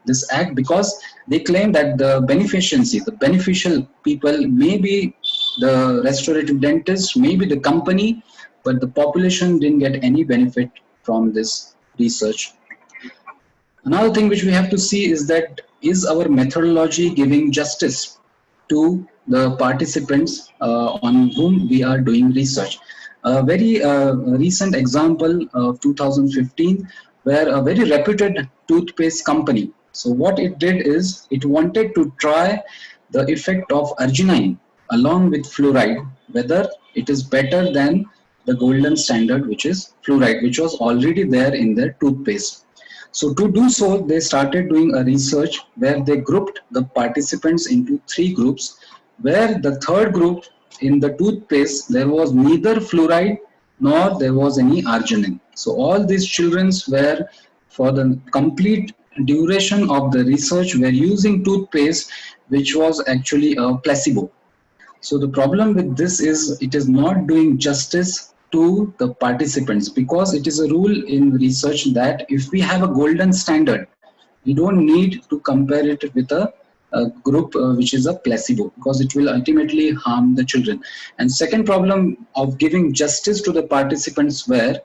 this act because they claim that the beneficiency, the beneficial people may be the restorative dentist, maybe the company, but the population didn't get any benefit from this research. Another thing which we have to see is that, is our methodology giving justice to the participants on whom we are doing research? A very recent example of 2015, where a very reputed toothpaste company, so what it did is it wanted to try the effect of arginine along with fluoride, whether it is better than the golden standard, which is fluoride, which was already there in their toothpaste. So to do so, they started doing a research where they grouped the participants into 3 groups, where the third group, in the toothpaste, there was neither fluoride nor there was any arginine. So all these children were, for the complete duration of the research, were using toothpaste which was actually a placebo. So the problem with this is it is not doing justice to the participants, because it is a rule in research that if we have a golden standard, we don't need to compare it with a group which is a placebo, because it will ultimately harm the children. And second problem of giving justice to the participants were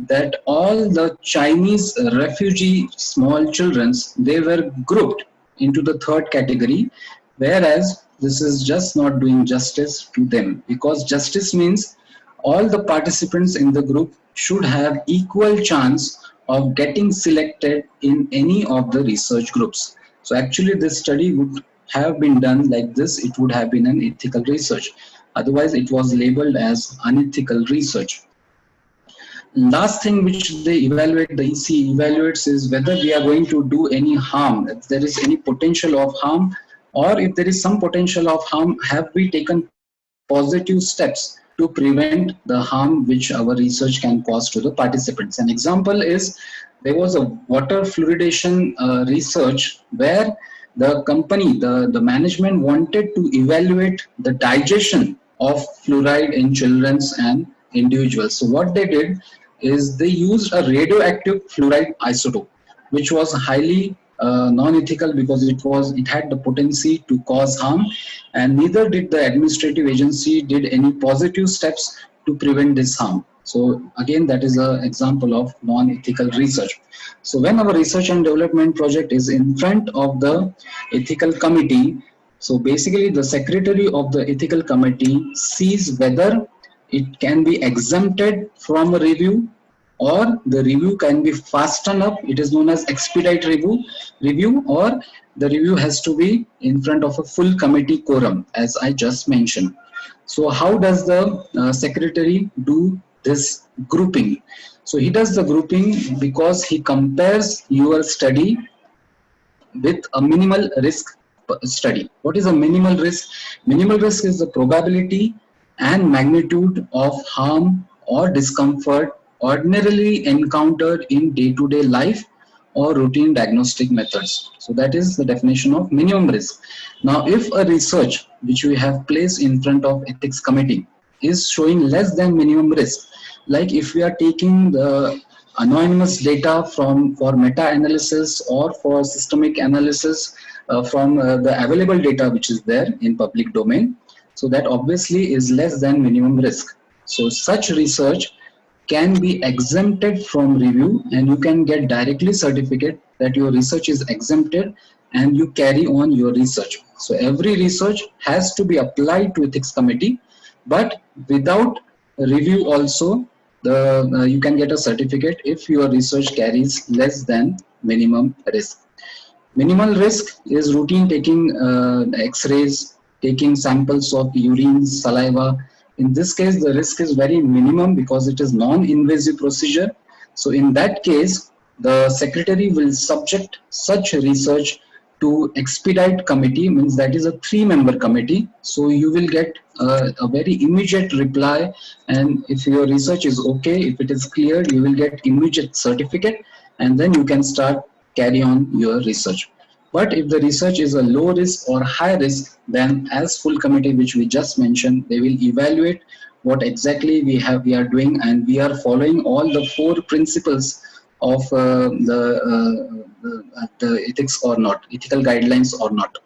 that all the Chinese refugee small children, they were grouped into the third category, whereas this is just not doing justice to them, because justice means all the participants in the group should have equal chance of getting selected in any of the research groups. So actually this study would have been done like this, it would have been an ethical research. Otherwise, it was labeled as unethical research. Last thing which they evaluate, the EC evaluates, is whether we are going to do any harm, if there is any potential of harm, or if there is some potential of harm, have we taken positive steps to prevent the harm which our research can cause to the participants. An example is there was a water fluoridation research where the company, the management wanted to evaluate the digestion of fluoride in children's and individuals. So what they did is they used a radioactive fluoride isotope, which was highly non-ethical because it had the potency to cause harm, and neither did the administrative agency did any positive steps to prevent this harm. So again, that is an example of non-ethical research. So when our research and development project is in front of the ethical committee, so basically the secretary of the ethical committee sees whether it can be exempted from a review, or the review can be fastened up. It is known as expedite review, or the review has to be in front of a full committee quorum, as I just mentioned. So how does the secretary do this grouping? So he does the grouping because he compares your study with a minimal risk study. What is a minimal risk? Minimal risk is the probability and magnitude of harm or discomfort ordinarily encountered in day-to-day life or routine diagnostic methods. So that is the definition of minimum risk. Now, if a research which we have placed in front of ethics committee is showing less than minimum risk, like if we are taking the anonymous data for meta-analysis or for systemic analysis from the available data which is there in public domain, so that obviously is less than minimum risk. So such research can be exempted from review, and you can get directly certificate that your research is exempted and you carry on your research. So every research has to be applied to ethics committee, but without review also you can get a certificate if your research carries less than minimum risk. Minimal risk is routine taking x-rays, taking samples of urine, saliva. In this case, the risk is very minimum because it is non-invasive procedure. So in that case, the secretary will subject such research to expedite committee, means that is a 3-member committee. So you will get a very immediate reply, and if your research is okay, if it is cleared, you will get immediate certificate, and then you can start carry on your research. But if the research is a low risk or high risk, then as full committee which we just mentioned, they will evaluate what exactly we are doing, and we are following all the 4 principles of the ethics or not, ethical guidelines or not.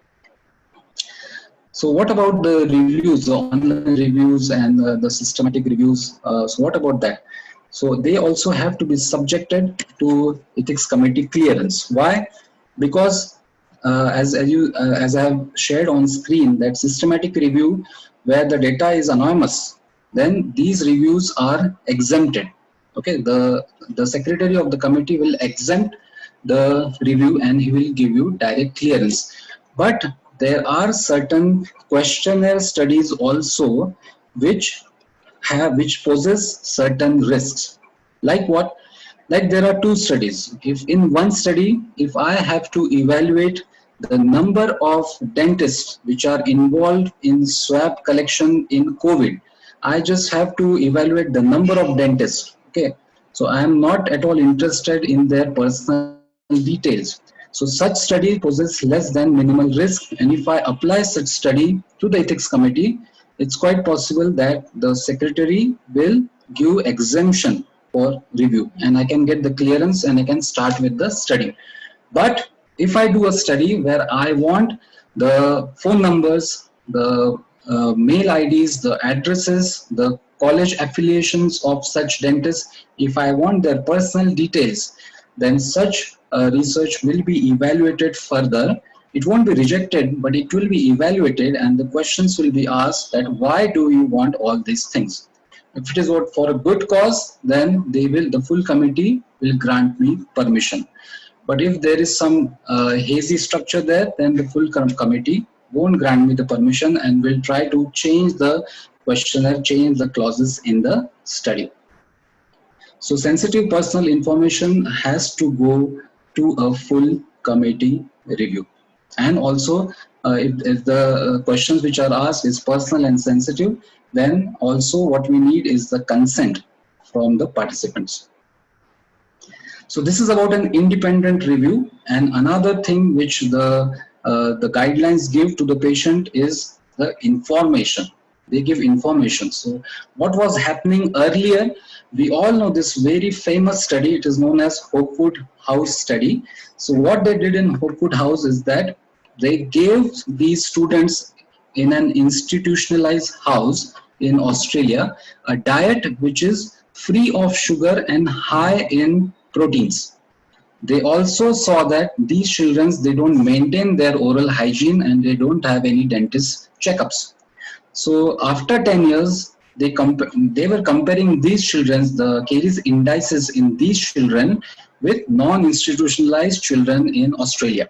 So what about the reviews, the online reviews and the systematic reviews? So what about that? So they also have to be subjected to ethics committee clearance. Why? Because as I have shared on screen, that systematic review where the data is anonymous, then these reviews are exempted. Okay, the secretary of the committee will exempt the review and he will give you direct clearance. But there are certain questionnaire studies also which poses certain risks. Like what? Like there are 2 studies. If in one study, if I have to evaluate the number of dentists which are involved in swab collection in COVID, I just have to evaluate the number of dentists. Okay, so I am not at all interested in their personal details. So such study poses less than minimal risk, and if I apply such study to the ethics committee, it's quite possible that the secretary will give exemption for review, and I can get the clearance and I can start with the study. But if I do a study where I want the phone numbers, the mail IDs, the addresses, the college affiliations of such dentists, if I want their personal details, then such research will be evaluated further. It won't be rejected, but it will be evaluated, and the questions will be asked that why do you want all these things? If it is for a good cause, then the full committee will grant me permission. But if there is some hazy structure there, then the full committee won't grant me the permission and will try to change the questionnaire, change the clauses in the study. So sensitive personal information has to go to a full committee review. And also, if the questions which are asked is personal and sensitive, then also what we need is the consent from the participants. So this is about an independent review. And another thing which the guidelines give to the patient is the information. They give information. So what was happening earlier, we all know this very famous study. It is known as Hopewood House study. So what they did in Hopewood House is that they gave these students in an institutionalized house in Australia a diet which is free of sugar and high in proteins. They also saw that these children, they don't maintain their oral hygiene and they don't have any dentist checkups. So after 10 years, they were comparing these children, the caries indices in these children with non-institutionalized children in Australia.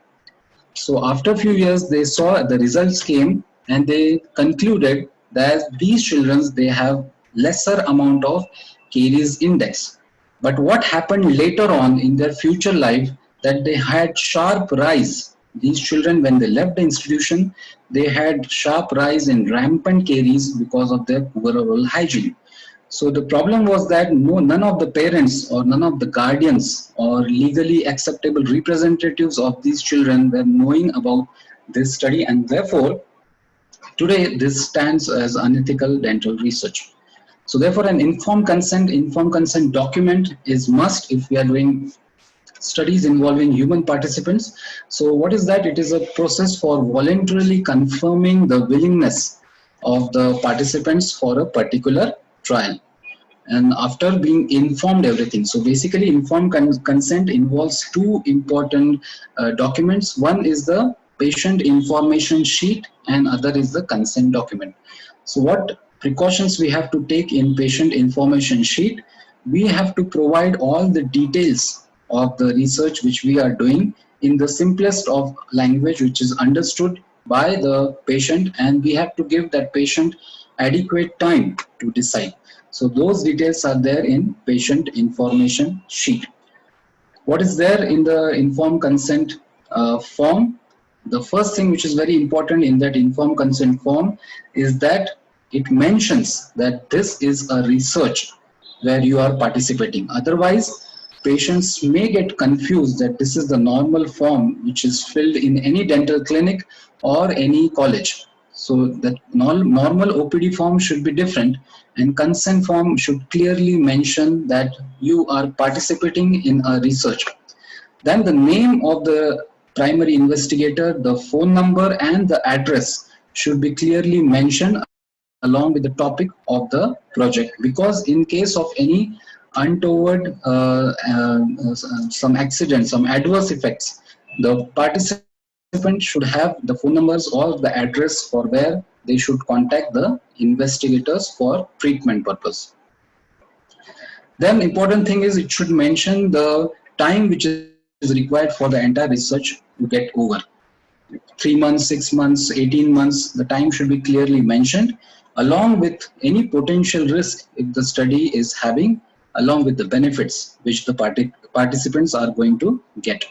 So after a few years, they saw the results came and they concluded that these children, they have lesser amount of caries index. But what happened later on in their future life, that they had sharp rise. These children, when they left the institution, they had sharp rise in rampant caries because of their poor oral hygiene. So the problem was that none of the parents or none of the guardians or legally acceptable representatives of these children were knowing about this study, and therefore today this stands as unethical dental research. So therefore an informed consent document is must if we are doing studies involving human participants. So what is that? It is a process for voluntarily confirming the willingness of the participants for a particular trial, and after being informed everything. So basically informed consent involves two important documents. One is the patient information sheet and other is the consent document. So what precautions we have to take in patient information sheet? We have to provide all the details of the research which we are doing in the simplest of language which is understood by the patient, and we have to give that patient adequate time to decide. So those details are there in patient information sheet. What is there in the informed consent form? The first thing which is very important in that informed consent form is that it mentions that this is a research where you are participating. Otherwise, patients may get confused that this is the normal form which is filled in any dental clinic or any college. So that normal OPD form should be different, and consent form should clearly mention that you are participating in a research. Then the name of the primary investigator, the phone number and the address should be clearly mentioned along with the topic of the project, because in case of any untoward some accident, some adverse effects, the participant should have the phone numbers or the address for where they should contact the investigators for treatment purpose. Then important thing is it should mention the time which is required for the entire research to get over. 3 months, 6 months, 18 months, the time should be clearly mentioned along with any potential risk if the study is having, along with the benefits which the participants are going to get.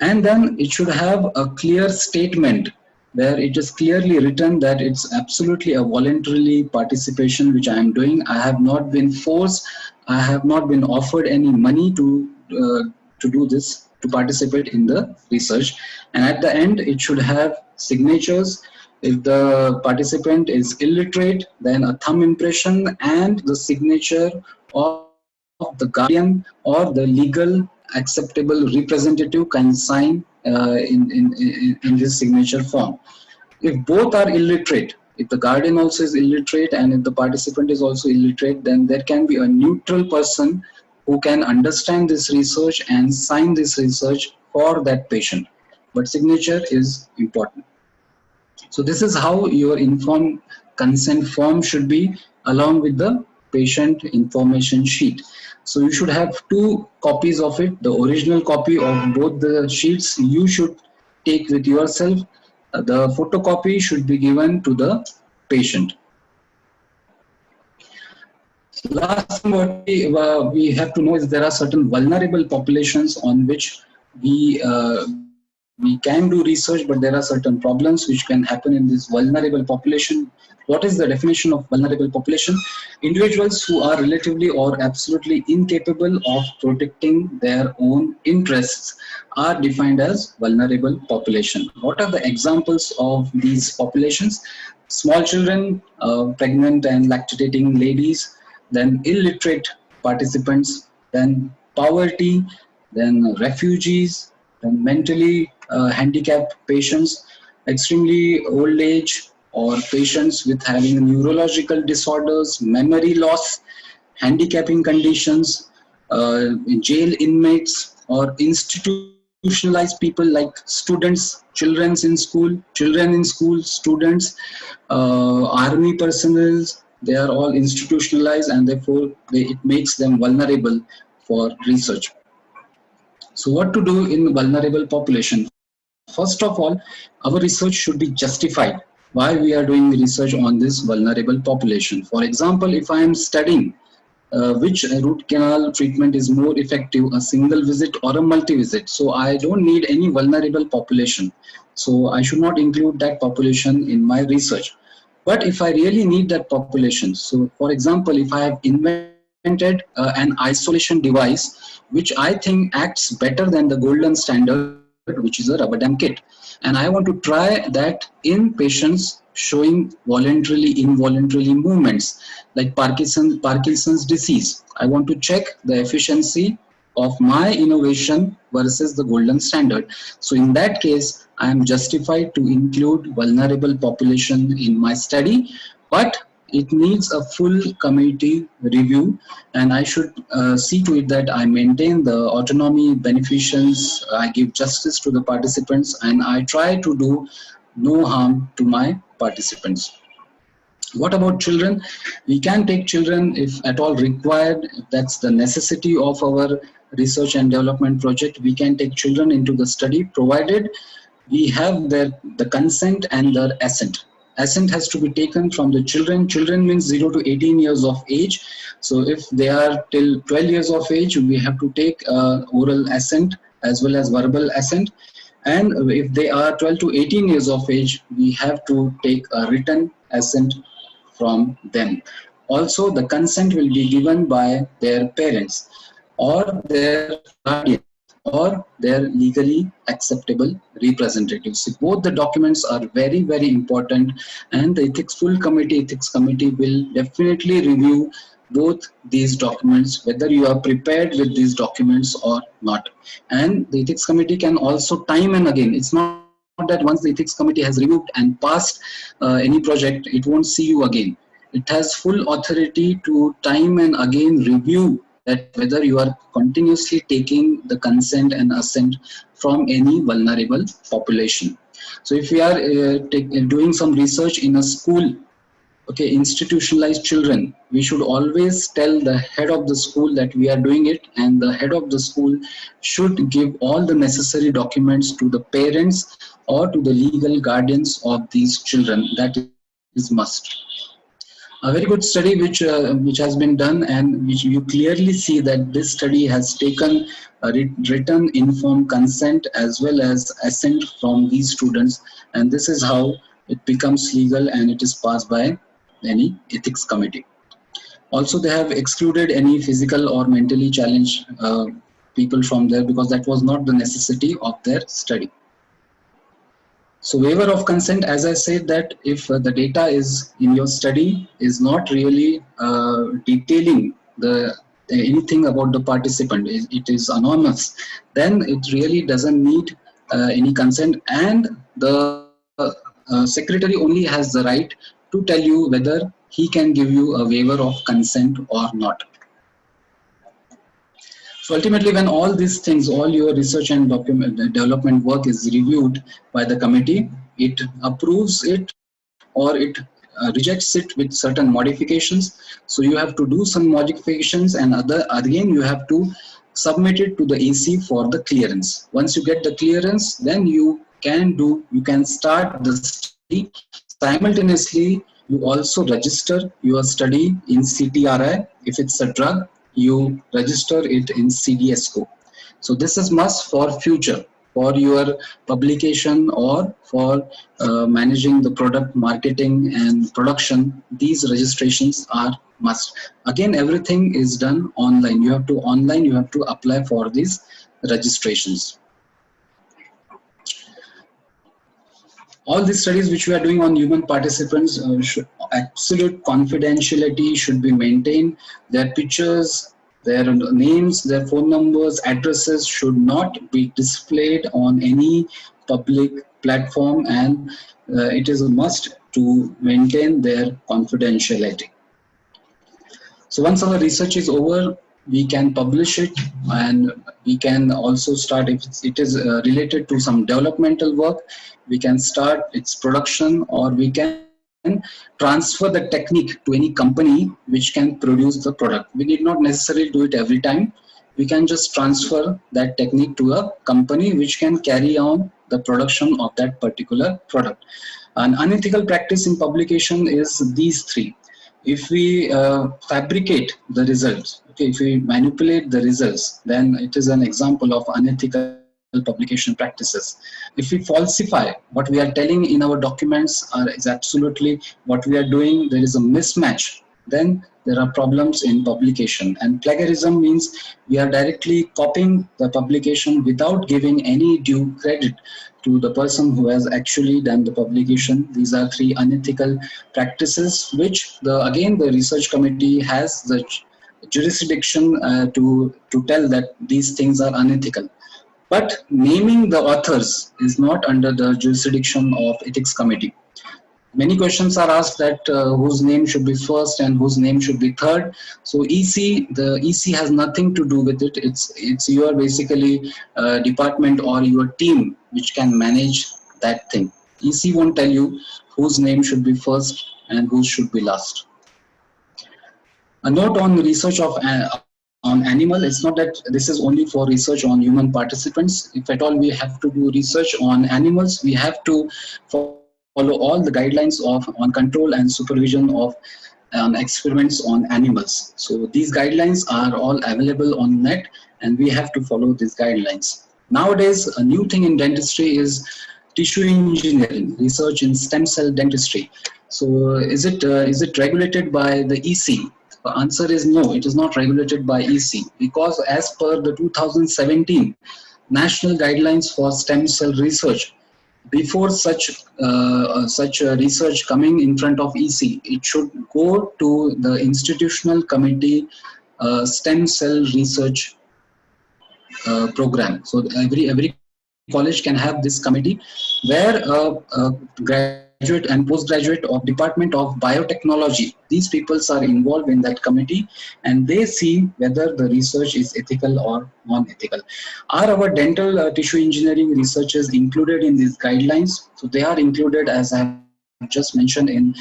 And then it should have a clear statement where it is clearly written that it's absolutely a voluntarily participation which I am doing. I have not been forced, I have not been offered any money to do this, to participate in the research. And at the end, it should have signatures. If the participant is illiterate, then a thumb impression and the signature of the guardian or the legal acceptable representative can sign in this signature form. If both are illiterate, if the guardian also is illiterate and if the participant is also illiterate, then there can be a neutral person who can understand this research and sign this research for that patient. But signature is important. So this is how your informed consent form should be along with the patient information sheet. So you should have 2 copies of it. The original copy of both the sheets you should take with yourself. the photocopy should be given to the patient. Last thing what we have to know is there are certain vulnerable populations on which we can do research, but there are certain problems which can happen in this vulnerable population. What is the definition of vulnerable population? Individuals who are relatively or absolutely incapable of protecting their own interests are defined as vulnerable population. What are the examples of these populations? Small children, pregnant and lactating ladies, then illiterate participants, then poverty, then refugees, then mentally handicapped patients, extremely old age, or patients with having neurological disorders, memory loss, handicapping conditions, jail inmates, or institutionalized people like students, children in school, students, army personnel. They are all institutionalized, and therefore it makes them vulnerable for research. So what to do in vulnerable population? First of all, our research should be justified why we are doing research on this vulnerable population. For example, if I am studying which root canal treatment is more effective, a single visit or a multi-visit. So I don't need any vulnerable population. So I should not include that population in my research. But if I really need that population, so for example, if I have invented an isolation device, which I think acts better than the golden standard, which is a rubber dam kit, and I want to try that in patients showing voluntarily, involuntary movements like Parkinson's disease. I want to check the efficiency of my innovation versus the golden standard. So in that case, I am justified to include vulnerable population in my study, but it needs a full committee review, and I should see to it that I maintain the autonomy, beneficence, I give justice to the participants, and I try to do no harm to my participants. What about children? We can take children if at all required. If that's the necessity of our research and development project, we can take children into the study, provided we have the consent and their assent. Assent has to be taken from the children. Children means 0 to 18 years of age. So if they are till 12 years of age, we have to take oral assent as well as verbal assent. And if they are 12 to 18 years of age, we have to take a written assent from them. Also, the consent will be given by their parents or their guardians or their legally acceptable representatives. So both the documents are very, very important, and the ethics committee will definitely review both these documents, whether you are prepared with these documents or not. And the ethics committee can also time and again, it's not that once the ethics committee has reviewed and passed any project, it won't see you again. It has full authority to time and again review that whether you are continuously taking the consent and assent from any vulnerable population. So if we are doing some research in a school, okay, institutionalized children, we should always tell the head of the school that we are doing it, and the head of the school should give all the necessary documents to the parents or to the legal guardians of these children. That is must. A very good study which has been done, and which you clearly see that this study has taken a written informed consent as well as assent from these students, and this is how it becomes legal and it is passed by any ethics committee. Also, they have excluded any physical or mentally challenged people from there because that was not the necessity of their study. So waiver of consent, as I said, that if the data is in your study is not really detailing anything about the participant, it is anonymous, then it really doesn't need any consent, and the secretary only has the right to tell you whether he can give you a waiver of consent or not. So ultimately, when all these things, all your research and development work is reviewed by the committee, it approves it or it rejects it with certain modifications. So you have to do some modifications, and again you have to submit it to the EC for the clearance. Once you get the clearance, then you you can start the study. Simultaneously, you also register your study in CTRI. If it's a drug, you register it in CDSCO. So this is must for future, for your publication or for managing the product marketing and production. These registrations are must. Again, everything is done online. You have to apply for these registrations. All these studies which we are doing on human participants, absolute confidentiality should be maintained. Their pictures, their names, their phone numbers, addresses should not be displayed on any public platform, and it is a must to maintain their confidentiality. So once our research is over, we can publish it, and we can also start, if it is related to some developmental work, we can start its production, or we can transfer the technique to any company which can produce the product. We need not necessarily do it every time. We can just transfer that technique to a company which can carry on the production of that particular product. An unethical practice in publication is these three. If we fabricate the results, okay, if we manipulate the results, then it is an example of unethical publication practices. If we falsify what we are telling in our documents is absolutely what we are doing, there is a mismatch, then there are problems in publication. And plagiarism means we are directly copying the publication without giving any due credit to the person who has actually done the publication. These are three unethical practices which again the research committee has the jurisdiction to tell that these things are unethical. But naming the authors is not under the jurisdiction of ethics committee. Many questions are asked that whose name should be first and whose name should be third. So the EC has nothing to do with it. It's your basically department or your team which can manage that thing. EC won't tell you whose name should be first and whose should be last. A note on research on animal. It's not that this is only for research on human participants. If at all we have to do research on animals, we have to follow all the guidelines on control and supervision of experiments on animals. So these guidelines are all available on net, and we have to follow these guidelines. Nowadays, a new thing in dentistry is tissue engineering, research in stem cell dentistry. So is it regulated by the EC? The answer is no, it is not regulated by EC, because as per the 2017 National Guidelines for Stem Cell Research, before such research coming in front of EC, it should go to the institutional committee stem cell research program. So every college can have this committee where graduate and postgraduate of Department of Biotechnology, these people are involved in that committee, and they see whether the research is ethical or non-ethical. Are our dental tissue engineering researches included in these guidelines? So they are included, as I have just mentioned, in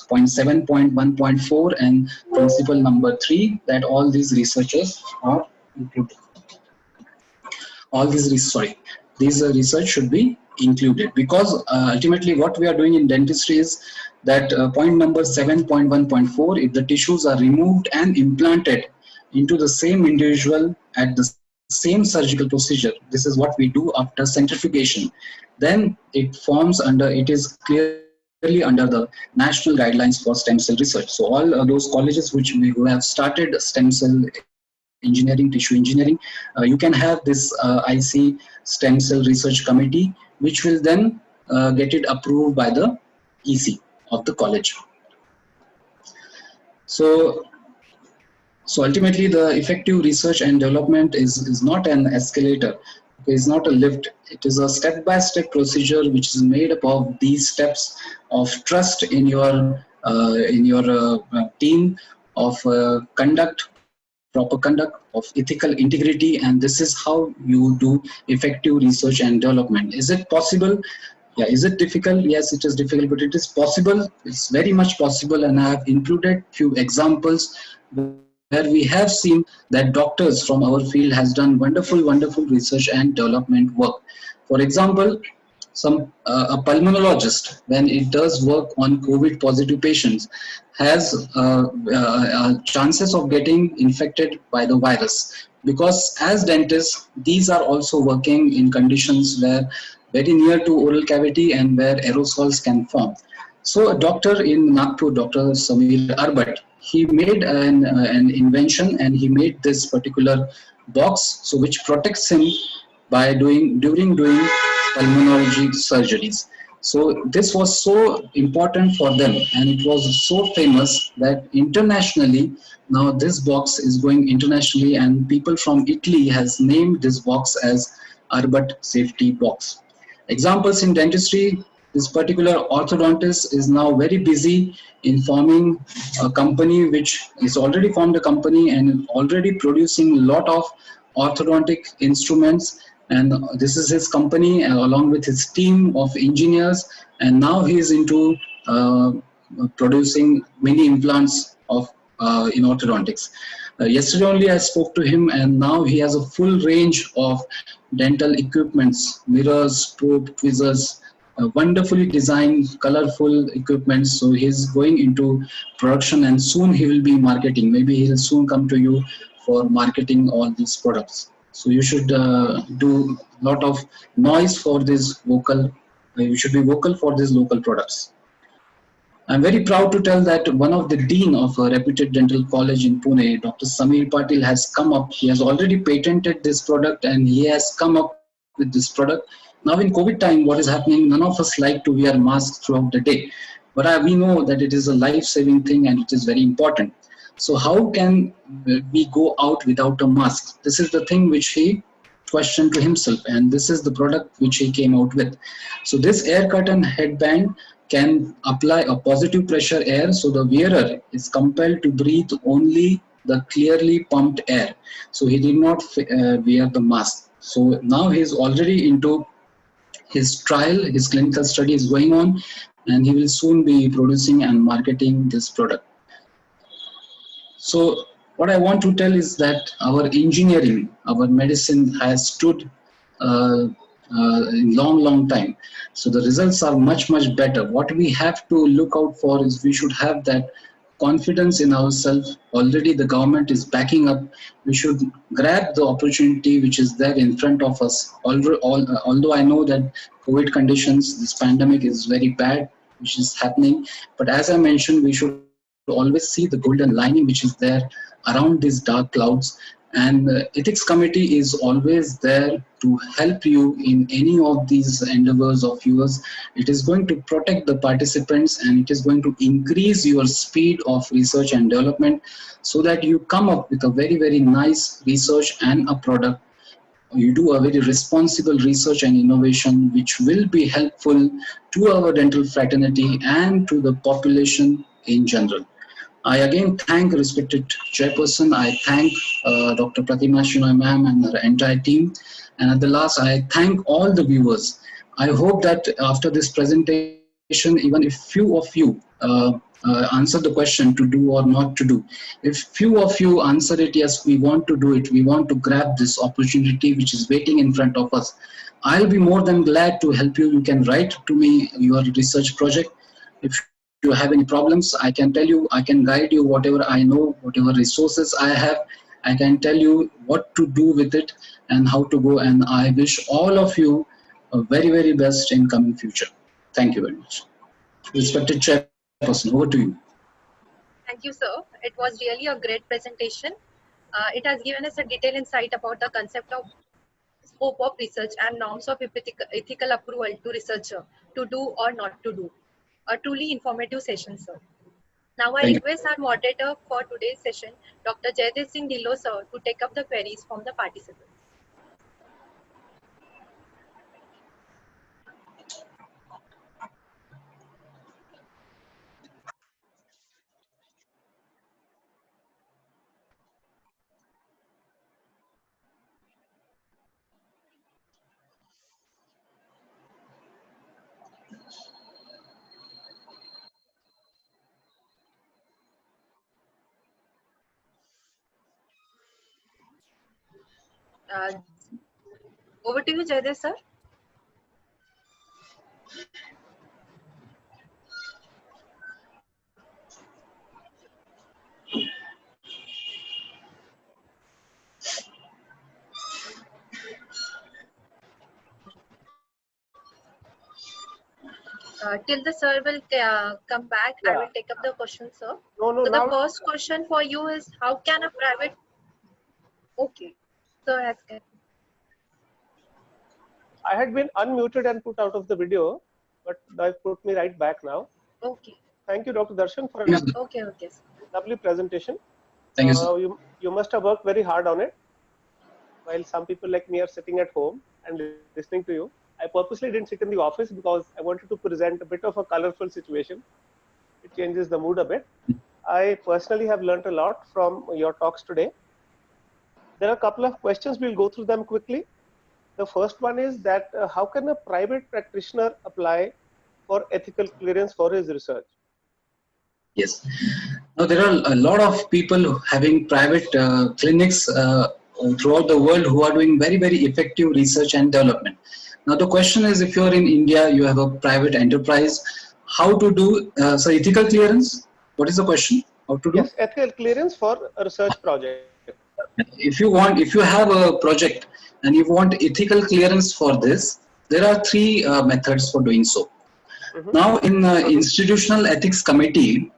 point 7.1.4 and principle number 3, that all these researchers are included. These research should be included, because ultimately what we are doing in dentistry is that point number 7.1.4, if the tissues are removed and implanted into the same individual at the same surgical procedure, this is what we do after centrifugation, then it is clearly under the national guidelines for stem cell research. So all those colleges who have started stem cell engineering, tissue engineering, you can have this IC stem cell research committee, which will then get it approved by the EC of the college. So ultimately the effective research and development is not an escalator, it is not a lift, it is a step-by-step procedure which is made up of these steps of trust in your team, of proper conduct, of ethical integrity, and this is how you do effective research and development. Is it possible? Yeah. Is it difficult? Yes, it is difficult, but it is possible. It's very much possible, and I have included few examples where we have seen that doctors from our field has done wonderful research and development work. For example, some a pulmonologist, when it does work on COVID positive patients, has chances of getting infected by the virus, because as dentists these are also working in conditions where very near to oral cavity and where aerosols can form. So a doctor in Nagpur, Dr. Samir Arbat, he made an invention, and he made this particular box, so which protects him by doing pulmonology surgeries. So this was so important for them, and it was so famous that internationally now this box is going internationally, and people from Italy has named this box as Arbat Safety Box. Examples in dentistry, this particular orthodontist is now very busy in forming a company, which is already formed a company and already producing a lot of orthodontic instruments. And this is his company, along with his team of engineers. And now he is into producing many implants of in orthodontics. Yesterday only I spoke to him, and now he has a full range of dental equipments, mirrors, probe, tweezers, wonderfully designed, colorful equipment. So he's going into production, and soon he will be marketing. Maybe he'll soon come to you for marketing all these products. So you should do a lot of noise for this vocal. You should be vocal for these local products. I'm very proud to tell that one of the dean of a reputed dental college in Pune, Dr. Samir Patil, has come up. He has already patented this product, and he has come up with this product. Now in COVID time, what is happening? None of us like to wear masks throughout the day, but we know that it is a life-saving thing and it is very important. So how can we go out without a mask? This is the thing which he questioned to himself, and this is the product which he came out with. So this air curtain headband can apply a positive pressure air, so the wearer is compelled to breathe only the clearly pumped air. So he did not wear the mask. So now he is already into his trial, his clinical study is going on, and he will soon be producing and marketing this product. So what I want to tell is that our engineering, our medicine has stood long time. So the results are much better. What we have to look out for is we should have that confidence in ourselves. Already the government is backing up. We should grab the opportunity which is there in front of us. Although I know that COVID conditions, this pandemic is very bad, which is happening. But as I mentioned, we should always see the golden lining which is there around these dark clouds. And the ethics committee is always there to help you in any of these endeavors of yours. It is going to protect the participants, and it is going to increase your speed of research and development, so that you come up with a very nice research and a product. You do a very responsible research and innovation which will be helpful to our dental fraternity and to the population in general. I again thank respected chairperson. I thank Dr. Pratima Shinoy ma'am and her entire team. And at the last, I thank all the viewers. I hope that after this presentation, even if few of you answer the question to do or not to do, if few of you answer it, yes, we want to do it, we want to grab this opportunity which is waiting in front of us, I'll be more than glad to help you. You can write to me your research project. If you have any problems, I can tell you, I can guide you whatever I know, whatever resources I have. I can tell you what to do with it and how to go. And I wish all of you a very best in coming future. Thank you very much. Respected chairperson, over to you. Thank you, sir. It was really a great presentation. It has given us a detailed insight about the concept of scope of research and norms of ethical approval to researcher to do or not to do. A truly informative session, sir. Now I Thank you. request our moderator for today's session, Dr. Jaidev Singh Dhillon, sir, to take up the queries from the participants. Uh, Over to you, Jaidev, sir. Till the sir will come back, I Yeah. will take up the question, sir. No, So the now first question for you is, how can a private... Okay, sir has... I had been unmuted and put out of the video, but they put me right back now. Okay, Thank you, Dr. Darshan, for a Yes, sir. okay, sir. lovely presentation. Thank you, sir. You must have worked very hard on it, while some people like me are sitting at home and listening to you. I purposely didn't sit in the office because I wanted to present a bit of a colorful situation. It changes the mood a bit. I personally have learned a lot from your talks today. There are a couple of questions. We'll go through them quickly. The first one is that how can a private practitioner apply for ethical clearance for his research? Yes. Now there are a lot of people having private clinics throughout the world who are doing very, very effective research and development. Now the question is, if you're in India, you have a private enterprise, how to do ethical clearance? What is the question? How to do? Yes, ethical clearance for a research project. If you have a project and you want ethical clearance for this, there are three methods for doing so. Now in institutional ethics committee,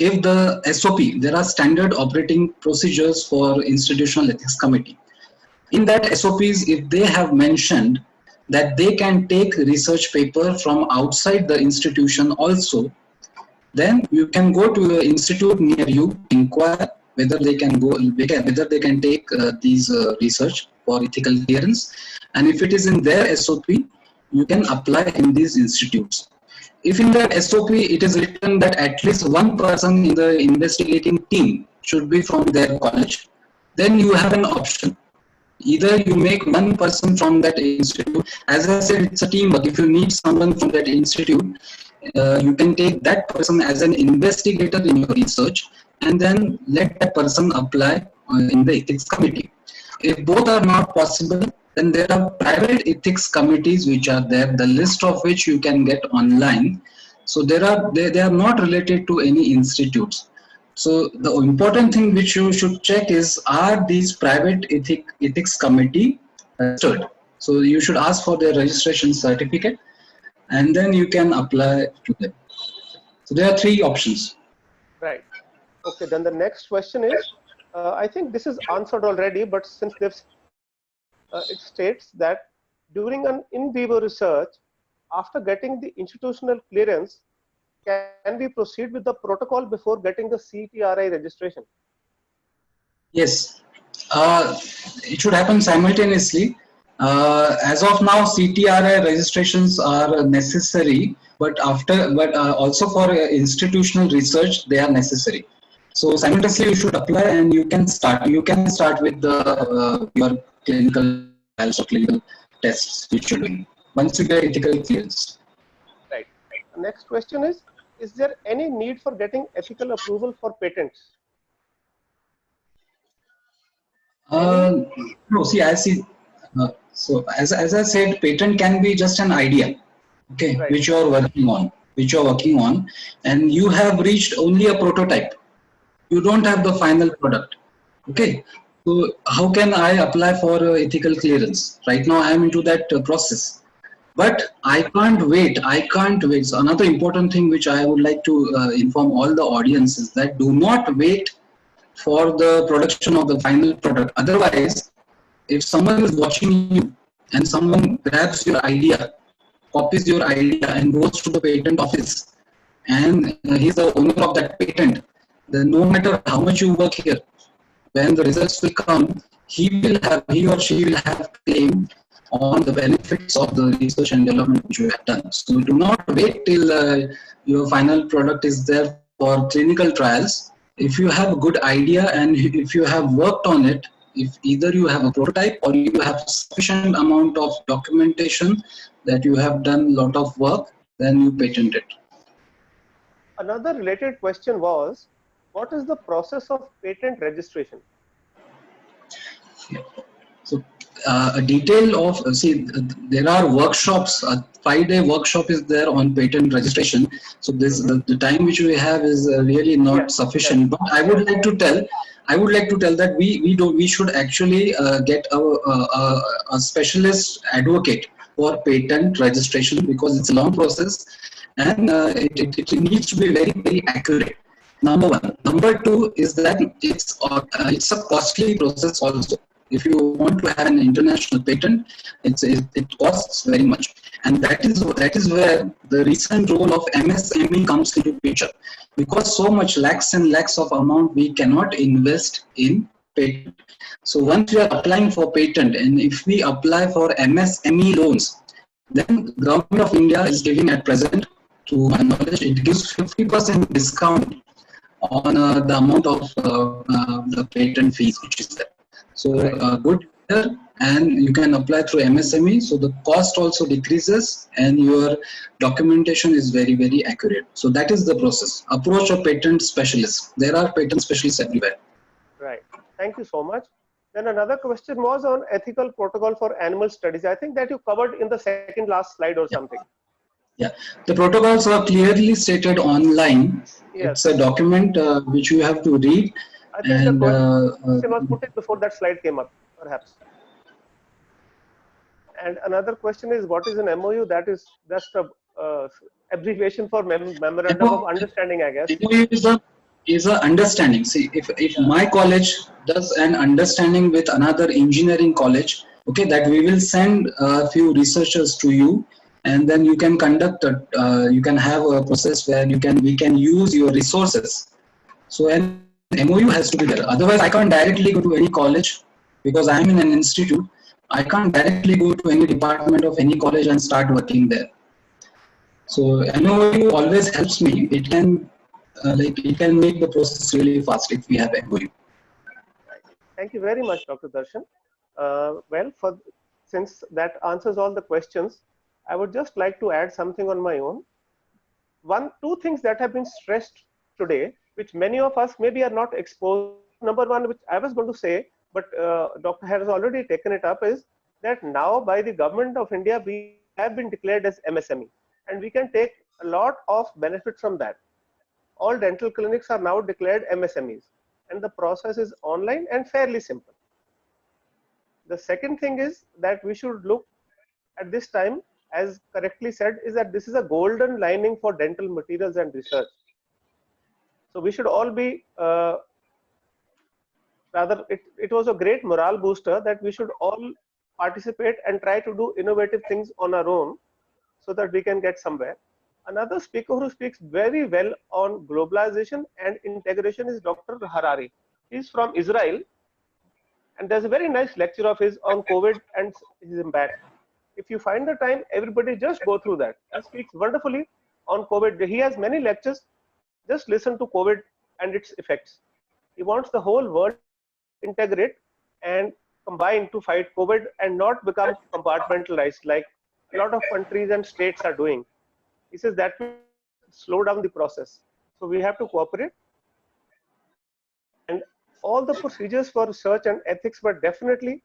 if the SOP, there are standard operating procedures for institutional ethics committee. In that SOPs, if they have mentioned that they can take research paper from outside the institution also, then you can go to the institute near you, inquire whether they can go, whether they can take these research for ethical clearance, and if it is in their SOP, you can apply in these institutes. If in that SOP it is written that at least one person in the investigating team should be from their college, then you have an option. Either you make one person from that institute. As I said, it's a teamwork. If you need someone from that institute, you can take that person as an investigator in your research and then let that person apply in the ethics committee. If both are not possible, then there are private ethics committees which are there, the list of which you can get online. So they are not related to any institutes. So the important thing which you should check is, are these private ethics committee registered? So you should ask for their registration certificate and then you can apply to them. So there are three options. Right. Okay, then the next question is, I think this is answered already, but since it states that during an in vivo research, after getting the institutional clearance, can we proceed with the protocol before getting the CTRI registration? Yes, it should happen simultaneously. As of now, CTRI registrations are necessary, but also for institutional research, they are necessary. So simultaneously, you should apply, and you can start. You can start with the your clinical trials or clinical tests which you're doing once you get ethical clearance. Right. Next question is there any need for getting ethical approval for patents? No, see, I see. So as I said, patent can be just an idea, okay, Right. which you are working on, and you have reached only a prototype. You don't have the final product, okay. So how can I apply for ethical clearance? Right now, I am into that process, but I can't wait. So another important thing which I would like to inform all the audience is that do not wait for the production of the final product. Otherwise, if someone is watching you and someone grabs your idea, copies your idea and goes to the patent office, and he's the owner of that patent, then no matter how much you work here, when the results will come, he or she will have claim on the benefits of the research and development which you have done. So do not wait till your final product is there for clinical trials. If you have a good idea and if you have worked on it, if either you have a prototype or you have sufficient amount of documentation that you have done a lot of work, then you patent it. Another related question was, what is the process of patent registration? So a detail of, there are workshops, a 5-day workshop is there on patent registration. So this the time which we have is really not sufficient. But I would like to tell that we should actually get a specialist advocate for patent registration, because it's a long process and it needs to be very, very accurate. Number one. Number two is that it's a costly process also. If you want to have an international patent, it costs very much, and that is where the recent role of MSME comes into picture, because so much lakhs and lakhs of amount we cannot invest in patent. So once we are applying for patent, and if we apply for MSME loans, then Government of India is giving at present, to my knowledge, it gives 50% discount on the amount of the patent fees which is there. So good here, and you can apply through MSME. So the cost also decreases, and your documentation is very, very accurate. So that is the process. Approach a patent specialist. There are patent specialists everywhere. Right. Thank you so much. Then another question was on ethical protocol for animal studies. I think that you covered in the second last slide or something. Yeah, the protocols are clearly stated online. Yes. It's a document which you have to read. I think And the question was put it before that slide came up, perhaps. And another question is, what is an MOU? That is just a abbreviation for memorandum of understanding, I guess. MOU is a understanding. See, if my college does an understanding with another engineering college, okay, that we will send a few researchers to you, and then you can conduct you can have a process where we can use your resources. So an MOU has to be there. Otherwise, I can't directly go to any college, because I am in an institute. I can't directly go to any department of any college and start working there. So MOU always helps me. It can it can make the process really fast if we have MOU. Thank you very much, Dr. Darshan. Well, since that answers all the questions, I would just like to add something on my own. Two things that have been stressed today, which many of us maybe are not exposed. Number one, which I was going to say, but Dr. has already taken it up, is that now by the Government of India, we have been declared as MSME, and we can take a lot of benefit from that. All dental clinics are now declared MSMEs, and the process is online and fairly simple. The second thing is that we should look at this time, as correctly said, is that this is a golden lining for dental materials and research. So we should all be, it was a great morale booster that we should all participate and try to do innovative things on our own so that we can get somewhere. Another speaker who speaks very well on globalization and integration is Dr. Harari. He's from Israel, and there's a very nice lecture of his on COVID and his impact. If you find the time, everybody just go through that. He speaks wonderfully on COVID. He has many lectures. Just listen to COVID and its effects. He wants the whole world to integrate and combine to fight COVID and not become compartmentalized like a lot of countries and states are doing. He says that will slow down the process. So we have to cooperate. And all the procedures for research and ethics were definitely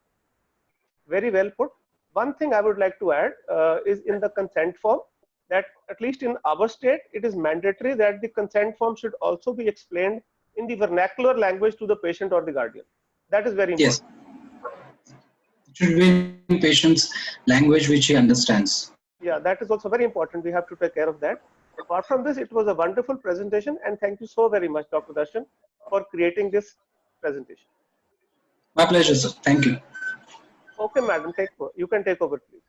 very well put. One thing I would like to add is in the consent form, that at least in our state, it is mandatory that the consent form should also be explained in the vernacular language to the patient or the guardian. That is very important. Yes. It should be in patient's language which he understands. Yeah, that is also very important. We have to take care of that. Apart from this, it was a wonderful presentation, and thank you so very much, Dr. Darshan, for creating this presentation. My pleasure, sir. Thank you. Okay, madam, you can take over, please.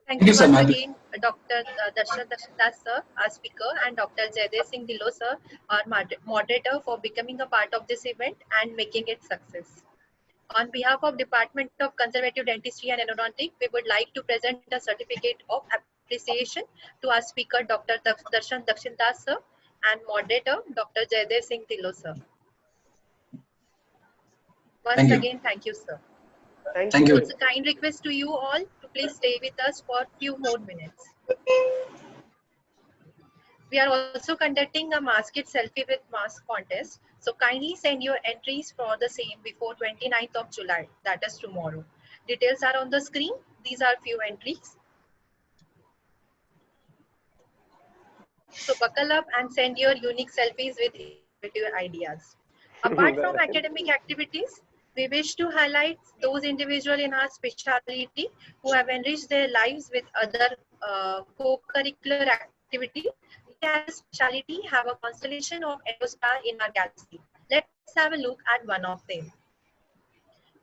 Thank you once again, Dr. Darshan Dakshindas, sir, our speaker, and Dr. Jaidev Singh Dhillon, sir, our moderator, for becoming a part of this event and making it success. On behalf of Department of Conservative Dentistry and Endodontic, we would like to present a certificate of appreciation to our speaker, Dr. Darshan Dakshindas, sir, and moderator, Dr. Jaidev Singh Dhillon, sir. Once again, thank you, sir. Thank you. It's a kind request to you all to please stay with us for a few more minutes. We are also conducting a masked selfie with mask contest. So kindly send your entries for the same before 29th of July, that is tomorrow. Details are on the screen. These are few entries. So buckle up and send your unique selfies with innovative ideas. Apart from academic activities, we wish to highlight those individuals in our specialty who have enriched their lives with other co-curricular activities We as a specialty have a constellation of endostar in our galaxy. Let's have a look at one of them.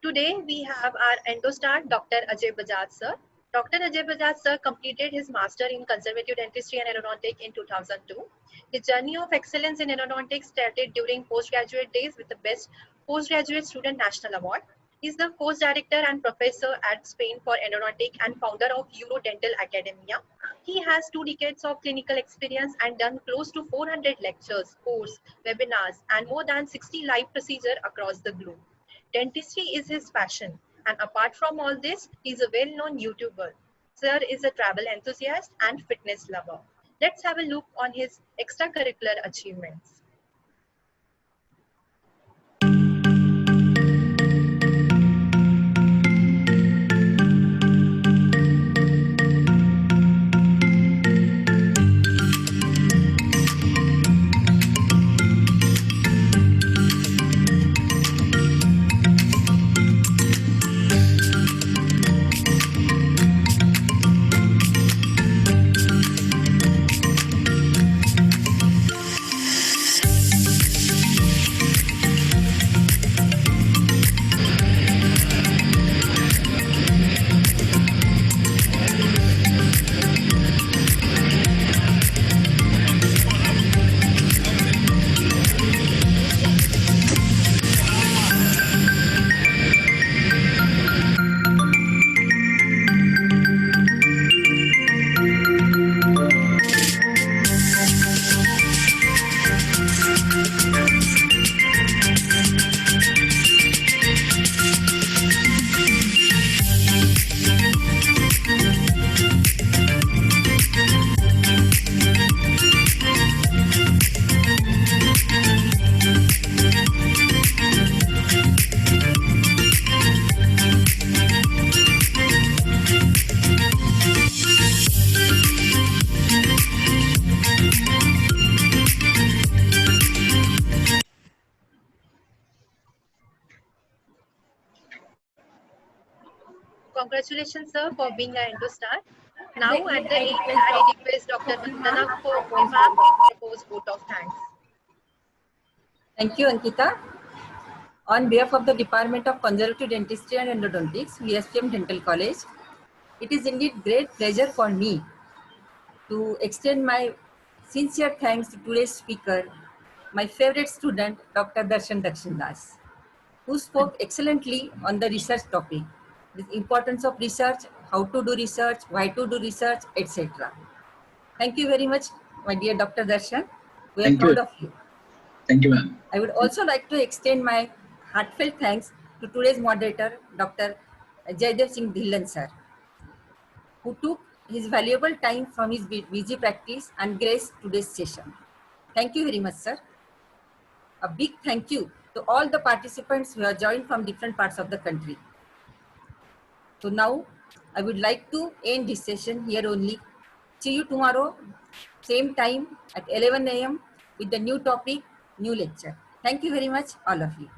Today we have our endostar, Dr. Ajay Bajaj sir. Dr. Ajay Bajaj sir completed his master in conservative dentistry and endodontic in 2002. His journey of excellence in endodontics started during postgraduate days with the Best Postgraduate Student National Award. He is the course director and professor at Spain for endodontic and founder of Eurodental Academia. He has 2 decades of clinical experience and done close to 400 lectures, course, webinars, and more than 60 live procedures across the globe. Dentistry is his passion, and apart from all this, he is a well-known YouTuber. Sir is a travel enthusiast and fitness lover. Let's have a look on his extracurricular achievements. Congratulations, sir, for being an endostar. Now, at the end, I request Dr. Vandana for ma'am to propose vote of thanks. Thank you, Ankita. On behalf of the Department of Conservative Dentistry and Endodontics, VSPM Dental College, it is indeed great pleasure for me to extend my sincere thanks to today's speaker, my favorite student, Dr. Darshan Dakshindas, who spoke excellently on the research topic, the importance of research, how to do research, why to do research, etc. Thank you very much, my dear Dr. Darshan. We are proud of you. Thank you, ma'am. I would also like to extend my heartfelt thanks to today's moderator, Dr. Jaidev Singh Dhillan sir, who took his valuable time from his busy practice and graced today's session. Thank you very much, sir. A big thank you to all the participants who have joined from different parts of the country. So now, I would like to end this session here only. See you tomorrow, same time at 11 a.m. with the new topic, new lecture. Thank you very much, all of you.